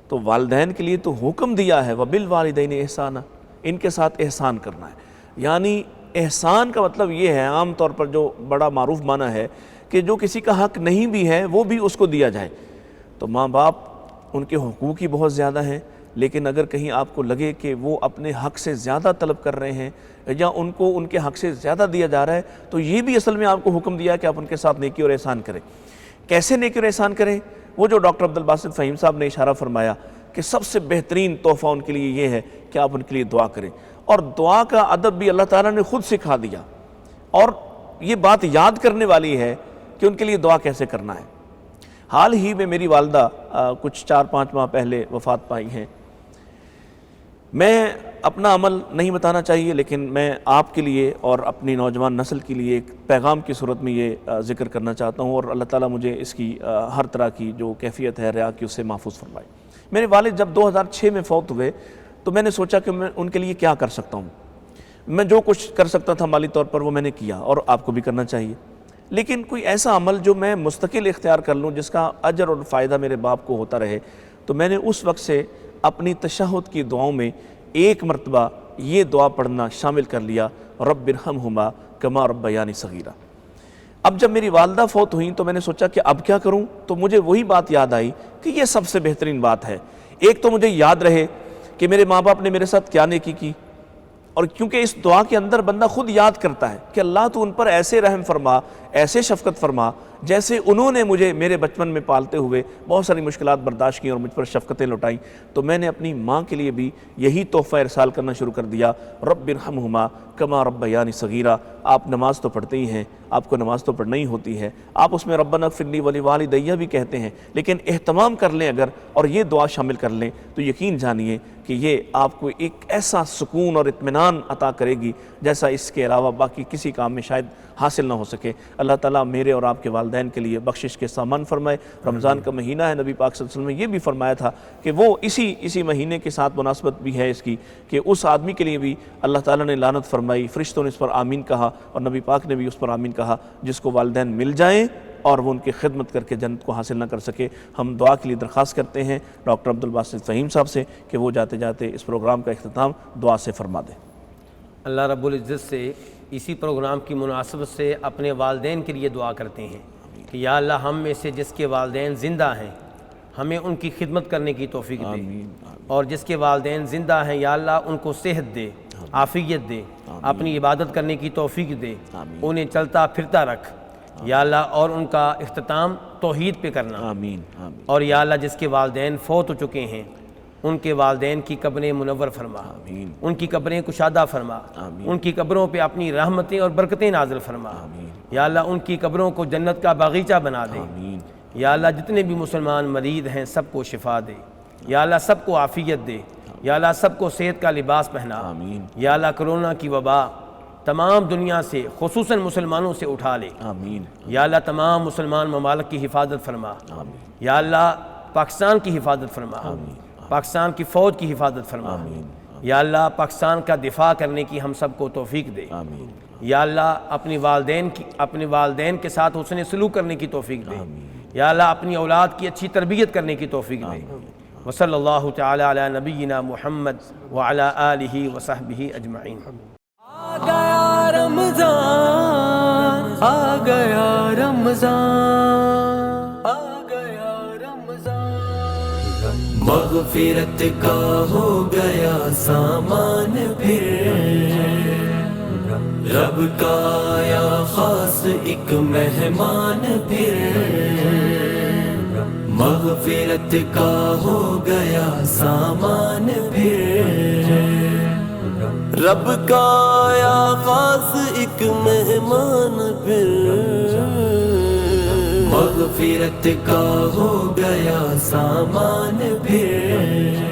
S2: تو والدین کے لیے تو حکم دیا ہے وبالوالدین احسانا، ان کے ساتھ احسان کرنا ہے۔ یعنی احسان کا مطلب یہ ہے، عام طور پر جو بڑا معروف معنی ہے کہ جو کسی کا حق نہیں بھی ہے وہ بھی اس کو دیا جائے۔ تو ماں باپ ان کے حقوق ہی بہت زیادہ ہیں، لیکن اگر کہیں آپ کو لگے کہ وہ اپنے حق سے زیادہ طلب کر رہے ہیں یا ان کو ان کے حق سے زیادہ دیا جا رہا ہے، تو یہ بھی اصل میں آپ کو حکم دیا ہے کہ آپ ان کے ساتھ نیکی اور احسان کریں۔ کیسے نیکی اور احسان کریں؟ وہ جو ڈاکٹر عبدالباسط فہیم صاحب نے اشارہ فرمایا کہ سب سے بہترین تحفہ ان کے لیے یہ ہے کہ آپ ان کے لیے دعا کریں، اور دعا کا ادب بھی اللہ تعالیٰ نے خود سکھا دیا، اور یہ بات یاد کرنے والی ہے کہ ان کے لیے دعا کیسے کرنا ہے۔ حال ہی میں میری والدہ کچھ 4-5 ماہ پہلے وفات پائی ہیں۔ میں اپنا عمل نہیں بتانا چاہیے، لیکن میں آپ کے لیے اور اپنی نوجوان نسل کے لیے ایک پیغام کی صورت میں یہ ذکر کرنا چاہتا ہوں، اور اللہ تعالیٰ مجھے اس کی ہر طرح کی جو کیفیت ہے ریا کی اس سے محفوظ فرمائے۔ میرے والد جب 2006 میں فوت ہوئے تو میں نے سوچا کہ میں ان کے لیے کیا کر سکتا ہوں۔ میں جو کچھ کر سکتا تھا مالی طور پر وہ میں نے کیا، اور آپ کو بھی کرنا چاہیے، لیکن کوئی ایسا عمل جو میں مستقل اختیار کر لوں جس کا اجر اور فائدہ میرے باپ کو ہوتا رہے، تو میں نے اس وقت سے اپنی تشہد کی دعاؤں میں ایک مرتبہ یہ دعا پڑھنا شامل کر لیا، رب ارحمہما کما ربیانی صغیرا۔ اب جب میری والدہ فوت ہوئیں تو میں نے سوچا کہ اب کیا کروں، تو مجھے وہی بات یاد آئی کہ یہ سب سے بہترین بات ہے۔ ایک تو مجھے یاد رہے کہ میرے ماں باپ نے میرے ساتھ کیا نیکی کی، اور کیونکہ اس دعا کے اندر بندہ خود یاد کرتا ہے کہ اللہ تو ان پر ایسے رحم فرما، ایسے شفقت فرما، جیسے انہوں نے مجھے میرے بچپن میں پالتے ہوئے بہت ساری مشکلات برداشت کی اور مجھ پر شفقتیں لوٹائیں۔ تو میں نے اپنی ماں کے لیے بھی یہی تحفہ ارسال کرنا شروع کر دیا، رب ارحمہما کما ربیانی صغیرا۔ آپ نماز تو پڑھتے ہی ہیں، آپ کو نماز تو پڑھنا ہی ہوتی ہے، آپ اس میں ربنا اغفر لی ولوالدی بھی کہتے ہیں، لیکن اہتمام کر لیں اگر اور یہ دعا شامل کر لیں تو یقین جانیے کہ یہ آپ کو ایک ایسا سکون اور اطمینان عطا کرے گی جیسا اس کے علاوہ باقی کسی کام میں شاید حاصل نہ ہو سکے۔ اللہ تعالیٰ میرے اور آپ کے والدین کے لیے بخشش کے سامان فرمائے۔ رمضان کا مہینہ ہے، نبی پاک صلی اللہ علیہ وسلم نے یہ بھی فرمایا تھا کہ وہ اسی مہینے کے ساتھ مناسبت بھی ہے اس کی کہ اس آدمی کے لیے بھی اللہ تعالیٰ نے لعنت فرمائی، فرشتوں نے اس پر آمین کہا اور نبی پاک نے بھی اس پر آمین کہا، جس کو والدین مل جائیں اور وہ ان کی خدمت کر کے جنت کو حاصل نہ کر سکے۔ ہم دعا کے لیے درخواست کرتے ہیں ڈاکٹر عبدالباسط فہیم صاحب سے کہ وہ جاتے جاتے اس پروگرام کا اختتام دعا سے فرما دیں۔
S3: اللہ رب العزت سے اسی پروگرام کی مناسبت سے اپنے والدین کے لیے دعا کرتے ہیں کہ یا اللہ ہم میں سے جس کے والدین زندہ ہیں ہمیں ان کی خدمت کرنے کی توفیق دے، اور جس کے والدین زندہ ہیں یا اللہ ان کو صحت دے، عافیت دے، اپنی عبادت کرنے کی توفیق دے، انہیں چلتا پھرتا رکھ یا اللہ، اور ان کا اختتام توحید پہ کرنا۔
S2: آمین۔
S3: اور یا اللہ جس کے والدین فوت ہو چکے ہیں ان کے والدین کی قبریں منور فرما، ان کی قبریں کشادہ فرما، ان کی قبروں پہ اپنی رحمتیں اور برکتیں نازل فرما۔ یا اللہ ان کی قبروں کو جنت کا باغیچہ بنا دے۔ یا اللہ جتنے بھی مسلمان مریض ہیں سب کو شفا دے۔ یا اللہ سب کو عافیت دے۔ یا اللہ سب کو صحت کا لباس پہنا۔ یا اللہ کرونا کی وبا تمام دنیا سے خصوصاً مسلمانوں سے اٹھا لے۔ یا اللہ تمام مسلمان ممالک کی حفاظت فرما۔ یا اللہ پاکستان کی حفاظت فرما، پاکستان کی فوج کی حفاظت فرما۔ یا اللہ پاکستان کا دفاع کرنے کی ہم سب کو توفیق دے۔ یا اللہ اپنے والدین کے ساتھ حسن سلوک کرنے کی توفیق دے۔ یا اللہ اپنی اولاد کی اچھی تربیت کرنے کی توفیق دے۔ وصلی اللہ تعالی علی نبینا محمد وعلی آلہ وصحبہ اجمعین۔
S1: آ گیا رمضان، آ گیا رمضان، آ گیا رمضان، مغفرت کا ہو گیا سامان پھر، رب کا آیا خاص ایک مہمان پھر، مغفرت کا ہو گیا سامان پھر، رب کا آیا خاص ایک مہمان پھر، مغفرت کا ہو گیا سامان پھر،